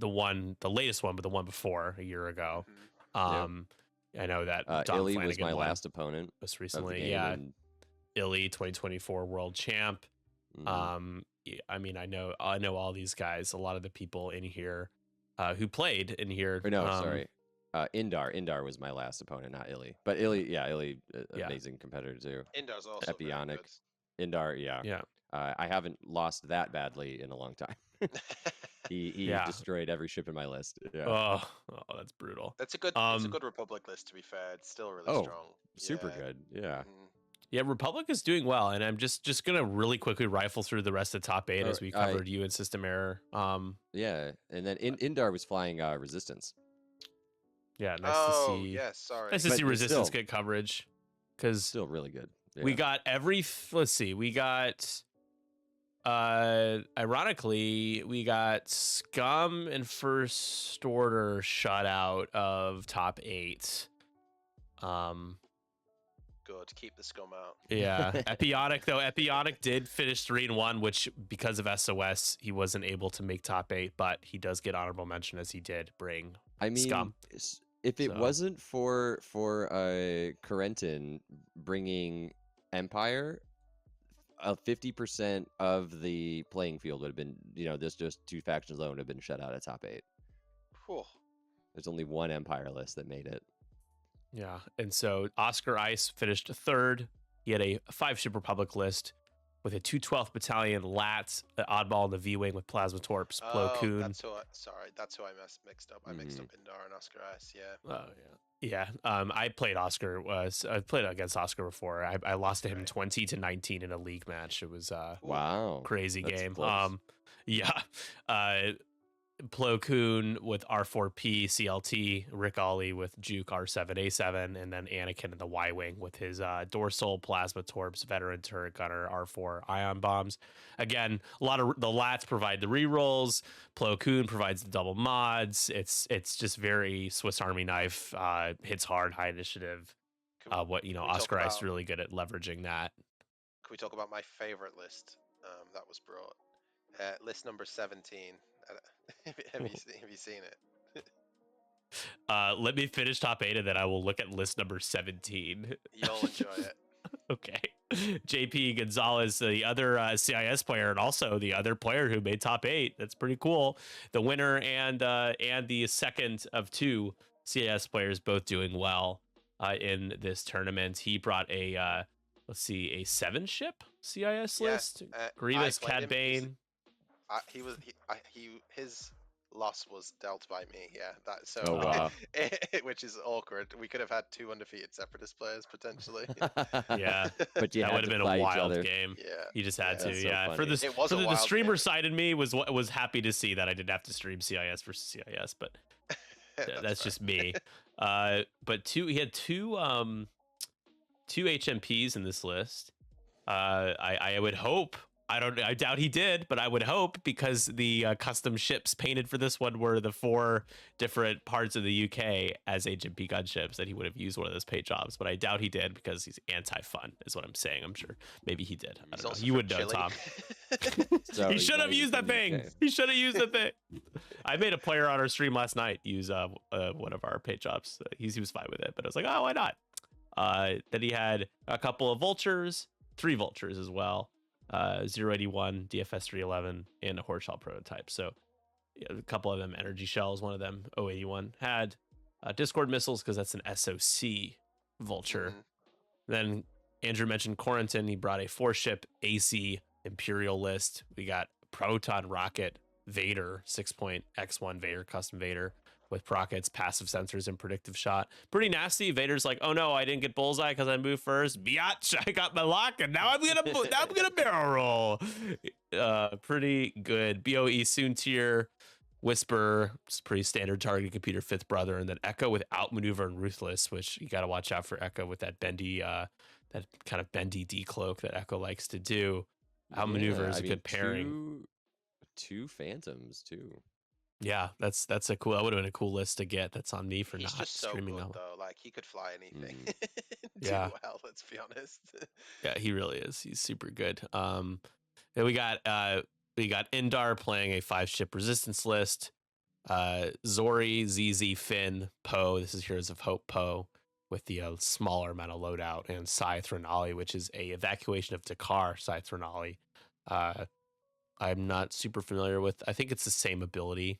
latest one, but the one before a year ago. I know that Illy was my last opponent most recently. Yeah, Illy, 2024 world champ. I mean, I know all these guys. A lot of the people in here who played in here. Or no, sorry. Indar was my last opponent, not Illy. But Illy, amazing competitor too. Indar's also Epionic. Indar, yeah. I haven't lost that badly in a long time. He destroyed every ship in my list. Yeah. Oh, that's brutal. That's a good Republic list, to be fair. It's still really strong. Super good. Yeah. Yeah, Republic is doing well, and I'm just gonna really quickly rifle through the rest of the top 8 as we covered you and System Error. Yeah, and then Indar was flying Resistance. Yeah, nice to see. Yes, sorry. Nice to see Resistance get coverage, because still really good. Yeah. We got ironically, we got Scum and First Order shot out of top 8. Good, keep the Scum out. Yeah, Epionic did finish 3-1, which because of SOS, he wasn't able to make top 8, but he does get honorable mention as he did bring Scum. If it wasn't for Corentin bringing Empire, 50% of the playing field would have been, this just 2 factions alone would have been shut out at top 8. Whew. There's only one Empire list that made it. Yeah, and so Oscar Ice finished 3rd. He had a 5 Super Republic list with a 212th Battalion Lats, Oddball in the V-Wing with Plasma Torps, Plo Koon. That's who I mixed up. I mixed up Indar and Oscar Ice, yeah. Oh, yeah. I played I played against Oscar before. I lost to him 20-19 in a league match. It was crazy game. Close. Plo Koon with R4P CLT, Rick Ollie with Juke R7A7, and then Anakin in the Y-Wing with his dorsal Plasma Torps, veteran turret gunner, R4 ion bombs. Again, a lot of the Lats provide the rerolls. Plo Koon provides the double mods. It's just very Swiss Army knife, hits hard, high initiative. Oscar Ice really good at leveraging that. Can we talk about my favorite list that was brought? List number 17. Have you seen it? Let me finish top 8 and then I will look at list number 17. You'll enjoy it. Okay. JP Gonzalez, the other CIS player, and also the other player who made top 8. That's pretty cool. The winner and the second of 2 CIS players both doing well in this tournament. He brought a 7-ship CIS list. Grievous, Cad Bane. His loss was dealt by me. Yeah, wow. Which is awkward. We could have had 2 undefeated Separatist players potentially. Yeah, but that would have been a wild game. Yeah, you just had to. So yeah, funny. The streamer side in me was happy to see that I didn't have to stream CIS versus CIS, but that's just me. But he had two HMPs in this list. I would hope. I doubt he did, but I would hope, because the custom ships painted for this one were the 4 different parts of the UK as HMP gunships, that he would have used one of those paint jobs. But I doubt he did, because he's anti-fun, is what I'm saying. I'm sure maybe he did. I don't know. You would know, Tom. He should have used that thing. He should have used the thing. I made a player on our stream last night use one of our paint jobs. He was fine with it, but I was like, oh, why not? Then he had a couple of vultures, 3 vultures as well. 081, DFS 311, and a Horse-Shell prototype. So a couple of them energy shells. One of them, 081, had Discord missiles, because that's an SOC vulture. Then Andrew mentioned Corentin. He brought a 4-ship AC Imperial list. We got Proton Rocket Vader, 6-point X1 Vader, custom Vader, with Procket's passive sensors and predictive shot. Pretty nasty. Vader's like, oh no, I didn't get bullseye because I moved first. Biatch, I got my lock, and now I'm gonna barrel roll. Pretty good. BOE Soon Tier, Whisper, it's pretty standard target computer, fifth brother, and then Echo with Outmaneuver and Ruthless, which you got to watch out for Echo with that bendy, that kind of bendy decloak that Echo likes to do. Outmaneuver is a good pairing. Two Phantoms too. Yeah, that's a cool. That would have been a cool list to get. That's on me for He's not just so streaming good, that. though. Like he could fly anything. Yeah. Well, let's be honest. Yeah, he really is. He's super good. And we got Indar playing a 5-ship resistance list. Zori, ZZ, Finn, Poe. This is Heroes of Hope Poe with the smaller amount of loadout, and Scythe Renali, which is a evacuation of Dakar Scythe Renali. I'm not super familiar with. I think it's the same ability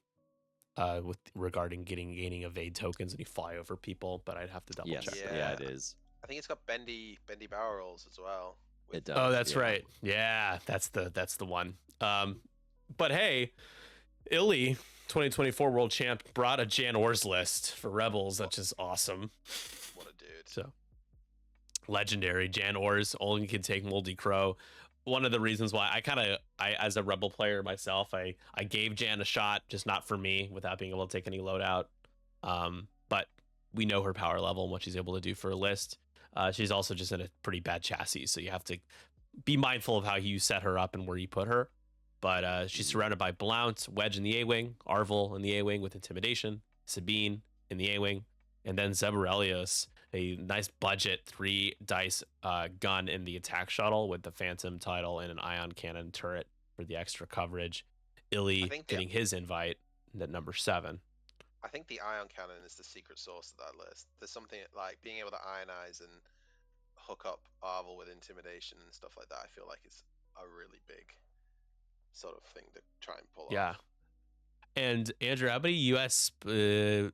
with regarding gaining evade tokens and you fly over people, but I'd have to double check. Yeah, it is. I think it's got bendy barrel rolls as well. It does. Oh, that's right. Yeah, that's the one. But hey, Illy, 2024 world champ, brought a Jan Ors list for Rebels. That's just awesome. What a dude. So legendary Jan Ors only can take Moldy Crow. One of the reasons why I as a Rebel player myself, I gave Jan a shot, just not for me, without being able to take any loadout. But we know her power level and what she's able to do for a list. She's also just in a pretty bad chassis, so you have to be mindful of how you set her up and where you put her. But she's surrounded by Blount, Wedge in the A-Wing, Arvel in the A-Wing with Intimidation, Sabine in the A-Wing, and then Zeborelios, a nice budget 3-dice gun in the attack shuttle with the Phantom title and an ion cannon turret for the extra coverage. Illy getting his invite at number 7. I think the ion cannon is the secret sauce of that list. There's something like being able to ionize and hook up Arvel with Intimidation and stuff like that. I feel like it's a really big sort of thing to try and pull off. And Andrew, how many U.S.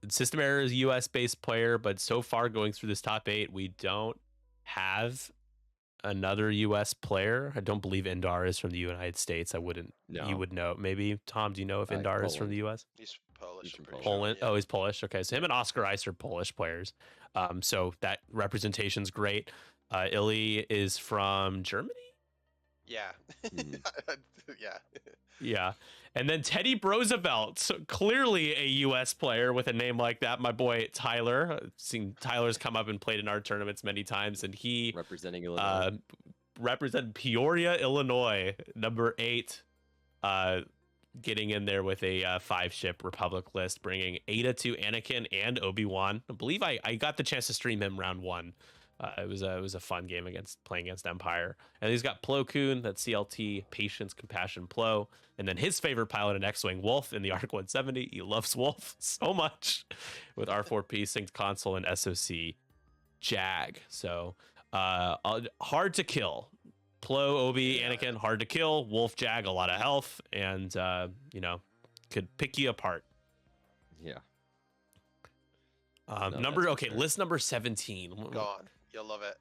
System Error is a U.S.-based player, but so far going through this top 8, we don't have another U.S. player. I don't believe Indar is from the United States. You would know. Maybe, Tom, do you know if Indar is from the U.S.? He's Polish. He's from Poland. Sure, yeah. Oh, he's Polish. Okay, so him and Oscar Ice are Polish players. So that representation's great. Illy is from Germany? Yeah. Yeah. Yeah. And then Teddy Roosevelt, so clearly a U.S. player with a name like that. My boy Tyler. I've seen Tyler's come up and played in our tournaments many times, and he representing Illinois. Represented Peoria, Illinois, number 8. Getting in there with a 5-ship Republic list, bringing Ada to Anakin and Obi-Wan. I believe I got the chance to stream him round 1. It was a fun game playing against Empire. And he's got Plo Koon, that's CLT, Patience, Compassion, Plo. And then his favorite pilot in X-Wing, Wolf, in the ARC 170. He loves Wolf so much with R4P, Synced Console, and SOC Jag. So hard to kill. Plo, Obi, Anakin, hard to kill. Wolf, Jag, a lot of health. And, could pick you apart. Yeah. List number 17. Go on. You'll love it.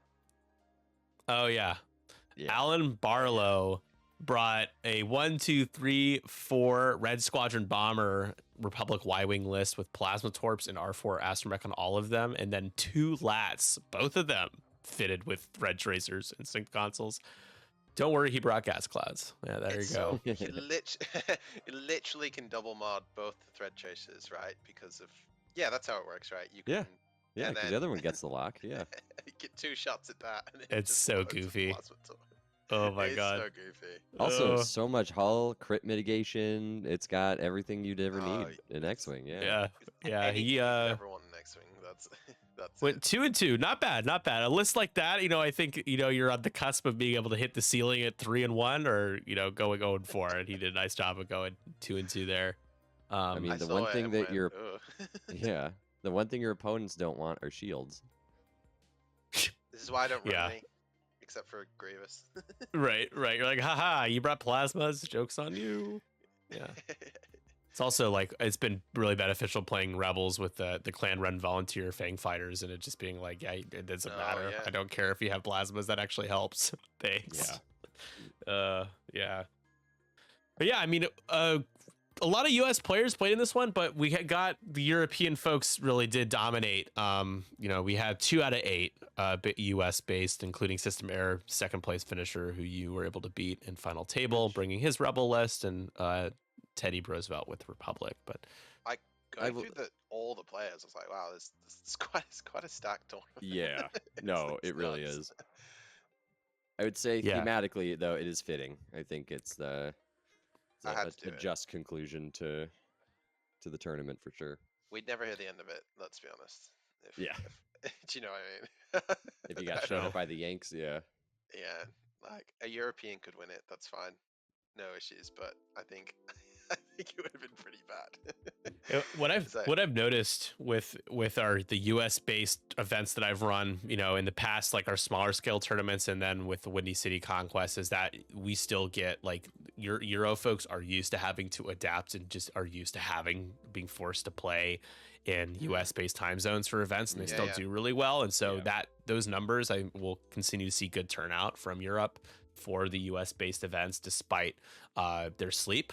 Oh, yeah. Alan Barlow brought a 1, 2, 3, 4 Red Squadron bomber Republic Y-Wing list with Plasma Torps and R4 Astromech on all of them, and then 2 Lats, both of them fitted with Red Tracers and Synced Consoles. Don't worry, he brought gas clouds. Yeah, there you go. He literally can double mod both the Thread Tracers, right? Because of... Yeah, that's how it works, right? You can... Yeah, because the other one gets the lock. Yeah. You get 2 shots at that. And it's so goofy. Oh my god. It's so goofy. Also, so much hull, crit mitigation. It's got everything you'd ever need in X-Wing. Yeah. He everyone in X-Wing. That's went 2 and 2. Not bad. A list like that, I think you're on the cusp of being able to hit the ceiling at 3 and 1, or going 0 and 4. And he did a nice job of going 2 and 2 there. I mean, the one thing your opponents don't want are shields. This is why I don't run any, except for Grievous. Right. You're like, haha, you brought plasmas. Joke's on you. Yeah. It's also like, it's been really beneficial playing Rebels with the Clan Run Volunteer Fang Fighters, and it just being like, it doesn't matter. Yeah. I don't care if you have plasmas. That actually helps. Thanks. Yeah. Yeah. But yeah, I mean, a lot of U.S. players played in this one, but we had got the European folks really did dominate. We had 2 out of 8 U.S. based, including System Error, second place finisher, who you were able to beat in final table, bringing his Rebel list, and Teddy Roosevelt with Republic. But going through all the players, I was like, wow, this is quite a stacked tournament. Yeah, no, it really is. I would say thematically, though, it is fitting. I think it's a just conclusion to the tournament for sure. We'd never hear the end of it, let's be honest. Do you know what I mean? If you got shown up by the Yanks, yeah. Yeah, like a European could win it, that's fine. No issues, but I think it would have been pretty bad. What I've noticed with the US based events that I've run, in the past, like our smaller scale tournaments, and then with the Windy City Conquest, is that we still get like Euro folks are used to having to adapt and just are used to being forced to play in US based time zones for events, and they still do really well. And so those numbers, I will continue to see good turnout from Europe for the US based events despite their sleep.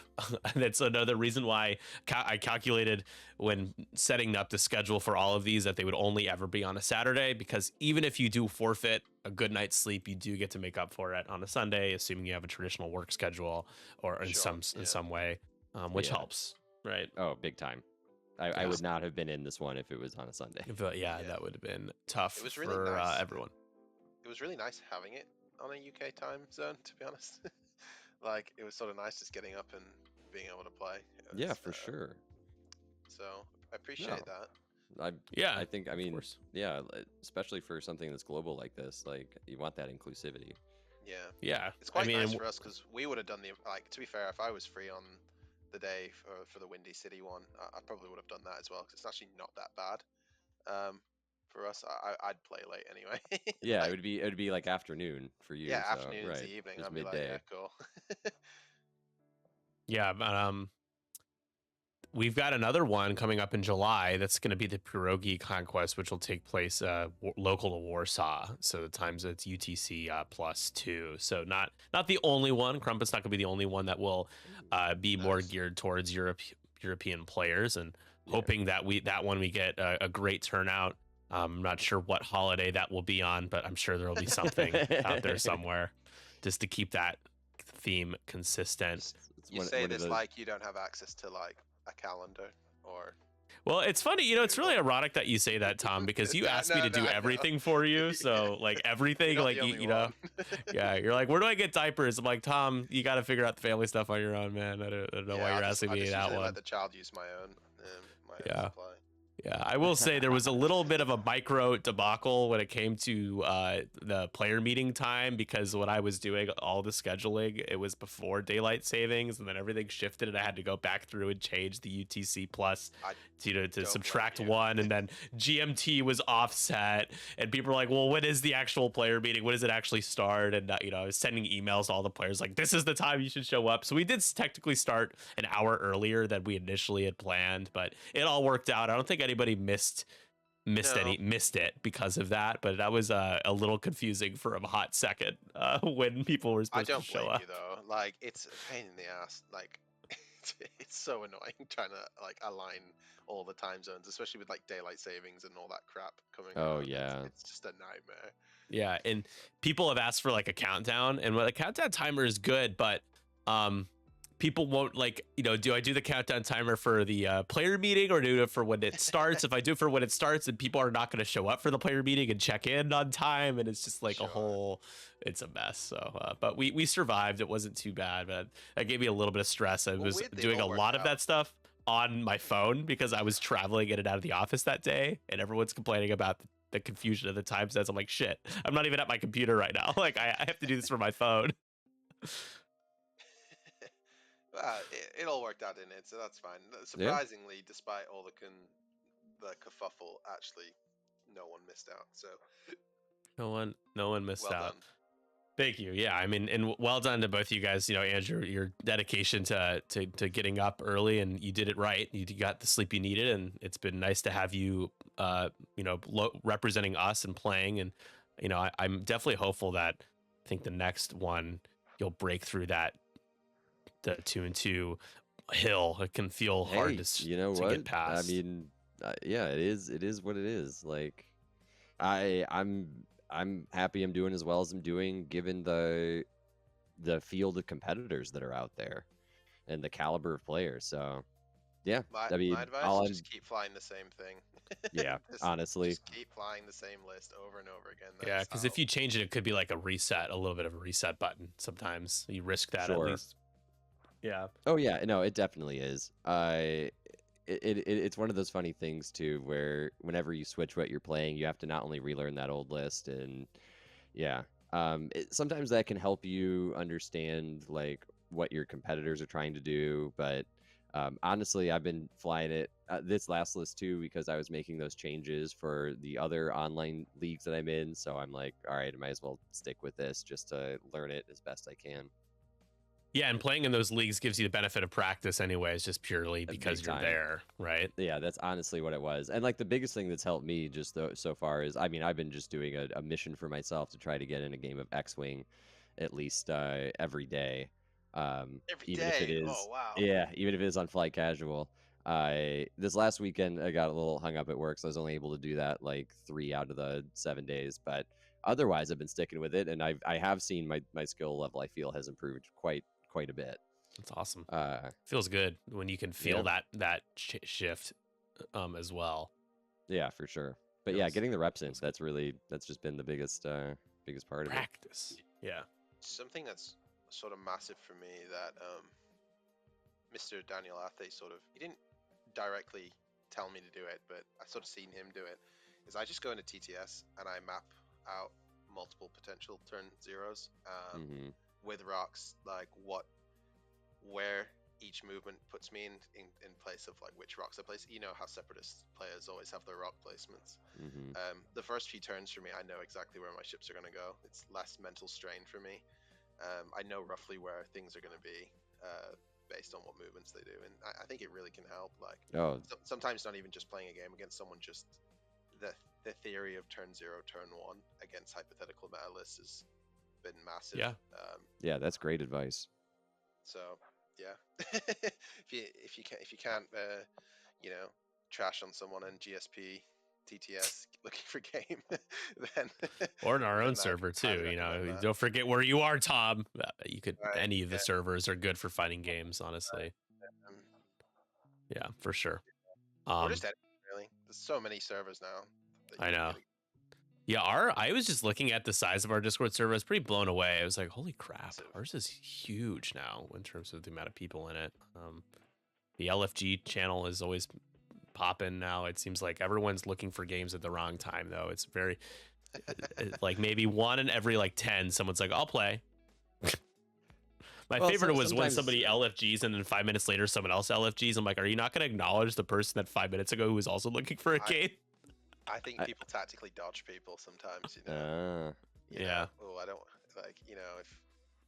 That's another reason why I calculated when setting up the schedule for all of these that they would only ever be on a Saturday, because even if you do forfeit a good night's sleep, you do get to make up for it on a Sunday, assuming you have a traditional work schedule or in some way, which helps, right? Oh, big time. I would not have been in this one if it was on a Sunday. But that would have been tough really for nice. Everyone. It was really nice having it on a UK time zone, to be honest. Like, it was sort of nice just getting up and being able to play. Yeah, for sure. So I appreciate that. I think, especially for something that's global like this, like, you want that inclusivity. Yeah. It's quite nice for us, because we would have done to be fair, if I was free on the day for the Windy City one, I probably would have done that as well, because it's actually not that bad. For us, I'd play late anyway. Yeah, it would be like afternoon for you. Yeah, so, afternoon right. to evening. Just I'd be midday. like, yeah, cool. Yeah, but we've got another one coming up in July. That's going to be the Pierogi Conquest, which will take place local to Warsaw. So the times it's UTC +2. So not the only one. Crumpet's not going to be the only one that will be more geared towards European players, and hoping that we get a great turnout. I'm not sure what holiday that will be on, but I'm sure there will be something out there somewhere just to keep that theme consistent. You say this like you don't have access to like a calendar or... Well, it's funny, it's really ironic that you say that, Tom, because you asked me to do everything for you. So like everything, like, you're like, where do I get diapers? I'm like, Tom, you got to figure out the family stuff on your own, man. I don't know why you're asking me that one. Let the child use my own supply. Yeah, I will say there was a little bit of a micro debacle when it came to the player meeting time, because when I was doing all the scheduling, it was before daylight savings, and then everything shifted, and I had to go back through and change the UTC plus to subtract one, and then GMT was offset, and people were like, well, when is the actual player meeting? When does it actually start? And I was sending emails to all the players like, this is the time you should show up. So we did technically start an hour earlier than we initially had planned, but it all worked out. I don't think anybody missed it because of that, but that was a little confusing for a hot second when people were supposed to show up. I don't blame you though. Like, it's a pain in the ass. Like, it's so annoying trying to like align all the time zones, especially with like daylight savings and all that crap coming. Oh out. yeah, it's just a nightmare. Yeah, and people have asked for like a countdown, and the countdown timer is good, but people won't like, do I do the countdown timer for the player meeting or do it for when it starts? If I do it for when it starts, then people are not going to show up for the player meeting and check in on time, and it's just like it's a mess. So, but we survived. It wasn't too bad, but that gave me a little bit of stress. I was doing a lot of that stuff on my phone because I was traveling in and out of the office that day, and everyone's complaining about the confusion of the time zones. I'm like, shit, I'm not even at my computer right now. Like, I have to do this from my phone. It all worked out in it, so that's fine. Surprisingly, despite all the kerfuffle, actually, no one missed out. So no one missed out. Done. Thank you. Yeah, I mean, and well done to both you guys. Andrew, your dedication to getting up early, and you did it right. You got the sleep you needed, and it's been nice to have you, representing us and playing. And I'm definitely hopeful that I think the next one you'll break through that. The 2-2 hill. It can feel hard to you know to what? get past. I mean, yeah, it is. It is what it is. Like, I'm happy I'm doing as well as I'm doing, given the field of competitors that are out there and the caliber of players. So, yeah, I mean, My advice is just keep flying the same thing. Yeah, honestly, just keep flying the same list over and over again. Yeah, because if you change it, it could be like a little bit of a reset button. Sometimes you risk that at Sure. least. Yeah. Oh yeah, no, it definitely is. It's one of those funny things too, where whenever you switch what you're playing, you have to not only relearn that old list, and yeah, sometimes that can help you understand like what your competitors are trying to do. But honestly, I've been flying it this last list too because I was making those changes for the other online leagues that I'm in. So I'm like, all right, I might as well stick with this just to learn it as best I can. Yeah, and playing in those leagues gives you the benefit of practice anyways, just purely because you're there, right? Yeah, that's honestly what it was. And like the biggest thing that's helped me just so far is, I mean, I've been just doing a mission for myself to try to get in a game of X-Wing at least every day. Even if it is, oh wow. Yeah, even if it is on Flight Casual. This last weekend I got a little hung up at work, so I was only able to do that like 3 out of the 7 days. But otherwise, I've been sticking with it, and I have seen my skill level, I feel, has improved quite a bit. That's awesome. Feels good when you can feel that shift as well. Yeah, for sure. But yeah, getting the reps in, that's just been the biggest part of it. Practice. Yeah. Something that's sort of massive for me that Mr. Daniel Athe he didn't directly tell me to do it, but I sort of seen him do it, is I just go into TTS and I map out multiple potential turn zeros with rocks, like where each movement puts me in place of like which rocks I place. You know how Separatist players always have their rock placements. The first few turns for me, I know exactly where my ships are going to go. It's less mental strain for me. I know roughly where things are going to be based on what movements they do, and I think it really can help. Like, sometimes not even just playing a game against someone, just the theory of turn 0, turn 1 against hypothetical meta lists has been massive. Yeah. Yeah, that's great advice. So yeah, if you can't trash on someone in GSP TTS looking for game, then or in our own server too. Don't forget where you are, Tom. You could any of the servers are good for fighting games, honestly. Yeah, for sure. Or just really, there's so many servers now. I know. Yeah, I was just looking at the size of our Discord server. I was pretty blown away. I was like, holy crap, ours is huge now in terms of the amount of people in it. The LFG channel is always popping now. It seems like everyone's looking for games at the wrong time, though. It's very, like maybe 1 in every like 10, someone's like, I'll play. My favorite was when somebody LFGs and then 5 minutes later someone else LFGs. I'm like, are you not going to acknowledge the person that 5 minutes ago who was also looking for a game? I think people tactically dodge people sometimes, Yeah. Oh, I don't like, if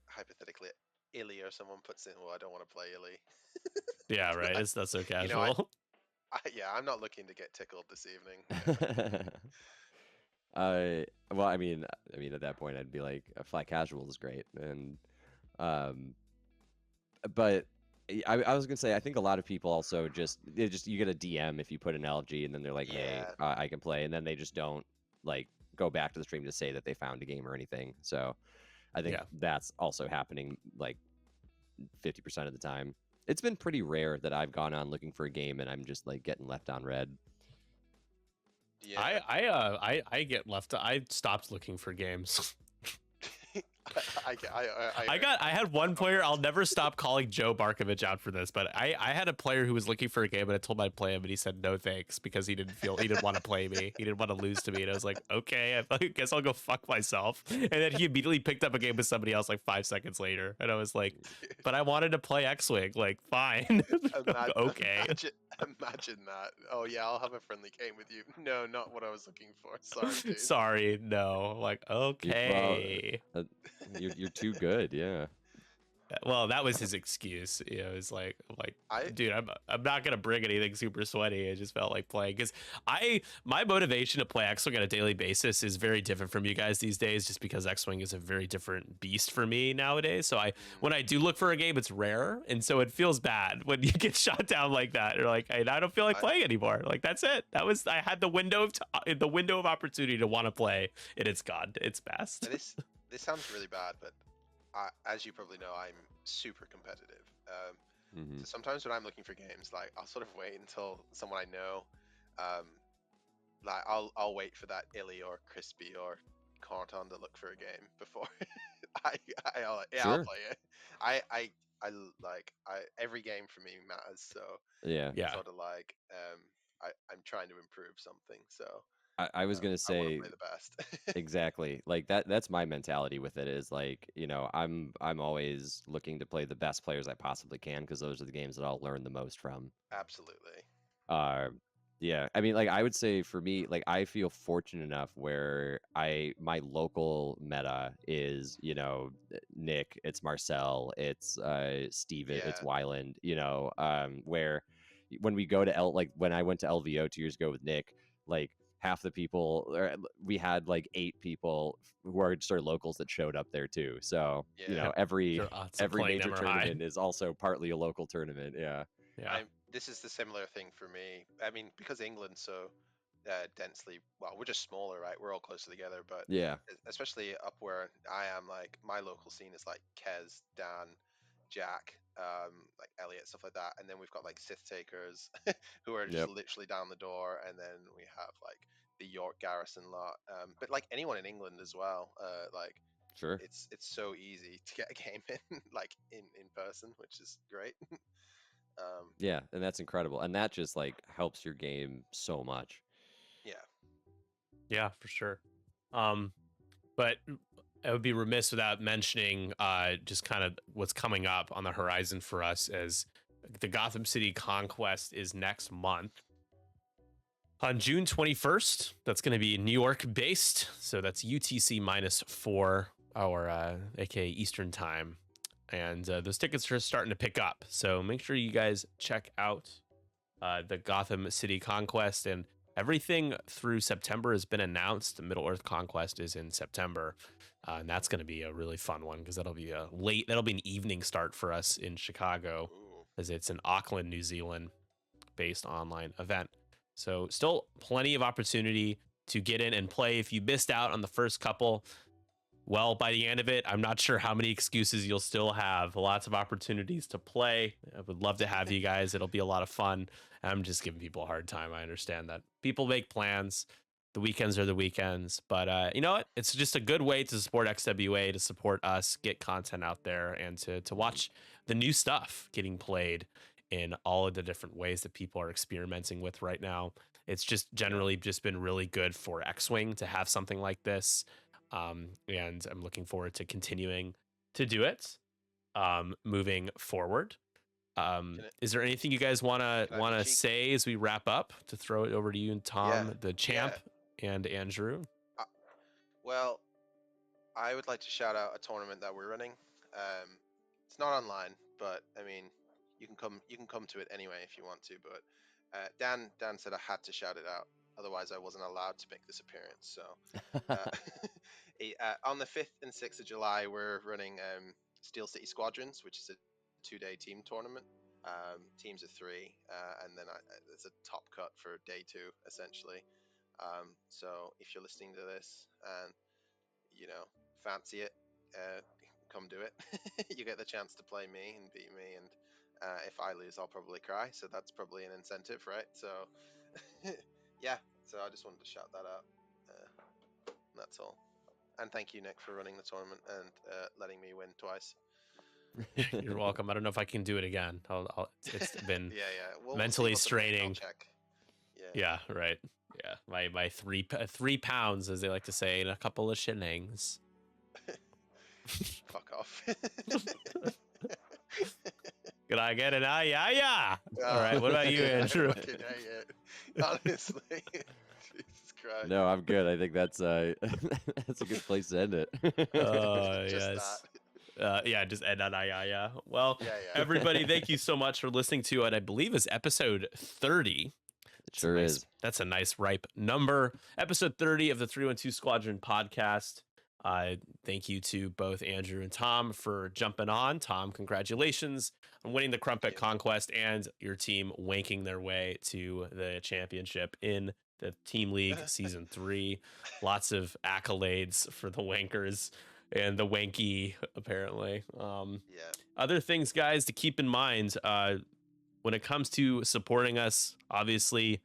hypothetically Illy or someone puts in, well, I don't want to play Illy. Yeah, right. That's so casual. I'm not looking to get tickled this evening. Well, I mean, at that point, I'd be like, a Fly Casual is great, and but I was gonna say, I think a lot of people also you get a DM if you put an LG, and then they're like, hey, I can play, and then they just don't like go back to the stream to say that they found a game or anything. So I think that's also happening like 50% of the time. It's been pretty rare that I've gone on looking for a game and I'm just like getting left on red. Yeah. I get left. I stopped looking for games. I had one player. I'll never stop calling Joe Barkovich out for this, but I had a player who was looking for a game, and I told him I'd play him, and he said no thanks because he didn't want to play me. He didn't want to lose to me, and I was like, okay, I guess I'll go fuck myself. And then he immediately picked up a game with somebody else like 5 seconds later, and I was like, but I wanted to play X-Wing. Like, fine, okay. Imagine that. Oh yeah, I'll have a friendly game with you. No, not what I was looking for. Sorry, dude. Sorry, no. Like, okay. Well, you're too good, yeah. Well, that was his excuse. You know, it's like, dude, I'm not gonna bring anything super sweaty. I just felt like playing because my motivation to play X-Wing on a daily basis is very different from you guys these days, just because X-Wing is a very different beast for me nowadays. So when I do look for a game, it's rare, and so it feels bad when you get shot down like that. Or like, I don't feel like playing anymore. Like that's it. I had the window of opportunity to want to play, and it's gone. It's past. This sounds really bad, but as you probably know, I'm super competitive. So sometimes when I'm looking for games, like I'll sort of wait until someone I know, like I'll wait for that Illy or Crispy or Corton to look for a game before I'll play it. I every game for me matters. So yeah, sort of like I'm trying to improve something. So I was gonna say, I want to play the best. exactly, like that's my mentality with it, is like, you know, I'm always looking to play the best players I possibly can, because those are the games that I'll learn the most from. Absolutely. Yeah, I mean, like, I would say for me, like, I feel fortunate enough where my local meta is, you know, Nick, it's Marcel, it's Steven, it's Wyland, you know, where when we go to when I went to LVO 2 years ago with Nick, like half the people, we had like 8 people who are just our locals that showed up there too. So you know, every major tournament is also partly a local tournament. Yeah. This is the similar thing for me. I mean, because England's so densely, well, we're just smaller, right? We're all closer together, but especially up where I am, like my local scene is like Kez, Dan, Jack, like Elliot, stuff like that, and then we've got like Sith Takers who are just literally down the door, and then we have like the York Garrison lot, but like anyone in England as well, like it's so easy to get a game in like in person, which is great. Yeah, and that's incredible, and that just like helps your game so much. Yeah, for sure. But I would be remiss without mentioning just kind of what's coming up on the horizon for us, as the Gotham City Conquest is next month. On June 21st, that's going to be New York based. So that's UTC -4 hour, aka Eastern time. And those tickets are starting to pick up. So make sure you guys check out the Gotham City Conquest. And everything through September has been announced. The Middle-earth Conquest is in September. And that's going to be a really fun one, because that'll be an evening start for us in Chicago, as it's an Auckland, New Zealand based online event. So still plenty of opportunity to get in and play. If you missed out on the first couple, well, by the end of it, I'm not sure how many excuses you'll still have. Lots of opportunities to play. I would love to have you guys. It'll be a lot of fun. I'm just giving people a hard time. I understand that people make plans. The weekends are the weekends. But you know what? It's just a good way to support XWA, to support us, get content out there, and to watch the new stuff getting played in all of the different ways that people are experimenting with right now. It's just generally just been really good for X-Wing to have something like this. And I'm looking forward to continuing to do it moving forward. Is there anything you guys want to say as we wrap up, to throw it over to you and Tom, the champ, and Andrew? Well, I would like to shout out a tournament that we're running. It's not online, but I mean, you can come to it anyway if you want to. But Dan said I had to shout it out. Otherwise, I wasn't allowed to make this appearance. So, on the 5th and 6th of July, we're running Steel City Squadrons, which is a 2-day team tournament. Teams of 3, and then there's a top cut for day 2, essentially. So, if you're listening to this and you know fancy it, come do it. You get the chance to play me and beat me, and if I lose, I'll probably cry. So that's probably an incentive, right? So. Yeah, so I just wanted to shout that out. That's all. And thank you, Nick, for running the tournament and letting me win twice. You're welcome. I don't know if I can do it again. It's been we'll mentally straining. Check. Yeah, right. Yeah, my 3 pounds, as they like to say, and a couple of shillings. Fuck off. Could I get an yeah? All right, what about you, Andrew? Honestly, Jesus Christ. No, I'm good. I think that's that's a good place to end it. Oh yes. Yeah, just end on yeah. Well, Yeah. everybody, thank you so much for listening to it. I believe is episode 30. It sure is. That's a nice ripe number. Episode 30 of the 312 Squadron podcast. Thank you to both Andrew and Tom for jumping on. Tom, congratulations on winning the Crumpet Conquest and your team wanking their way to the championship in the Team League Season 3. Lots of accolades for the wankers and the wanky, apparently. Other things, guys, to keep in mind when it comes to supporting us, obviously,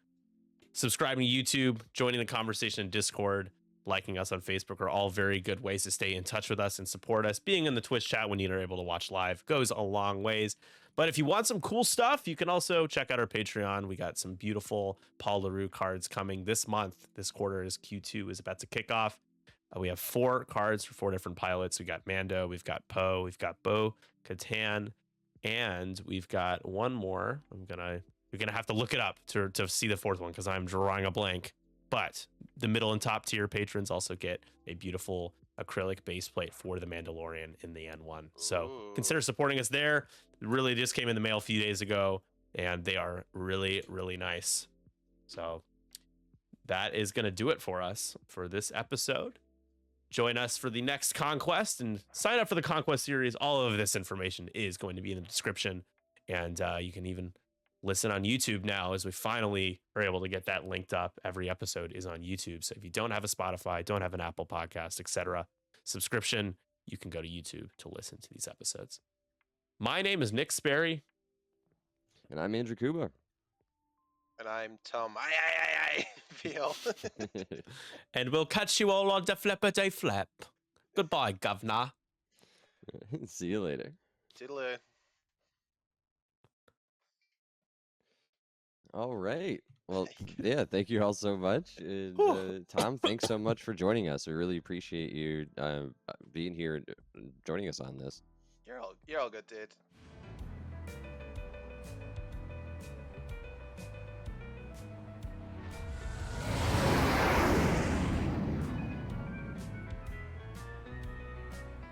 subscribing to YouTube, joining the conversation in Discord, liking us on Facebook are all very good ways to stay in touch with us and support us. Being in the Twitch chat when you're able to watch live goes a long ways. But if you want some cool stuff, you can also check out our Patreon. We got some beautiful Paul LaRue cards coming this month. This quarter is Q2 is about to kick off. We have 4 cards for 4 different pilots. We got Mando, we've got Poe, we've got Bo Katan, and we've got one more. You're gonna have to look it up to see the 4th one because I'm drawing a blank. But the middle and top tier patrons also get a beautiful acrylic base plate for the Mandalorian in the N1. So consider supporting us there. It really just came in the mail a few days ago, and they are really, really nice. So that is going to do it for us for this episode. Join us for the next Conquest and sign up for the Conquest series. All of this information is going to be in the description, and you can even listen on YouTube now as we finally are able to get that linked up. Every episode is on YouTube. So if you don't have a Spotify, don't have an Apple Podcast, etc. subscription, you can go to YouTube to listen to these episodes. My name is Nick Sperry. And I'm Andrew Kuba. And I'm Tom I feel. And we'll catch you all on the Flipper-Day Flip. Goodbye, governor. See you later. Toodaloo. All right. Well, yeah, thank you all so much. And, Tom, thanks so much for joining us. We really appreciate you being here and joining us on this. You're all good, dude.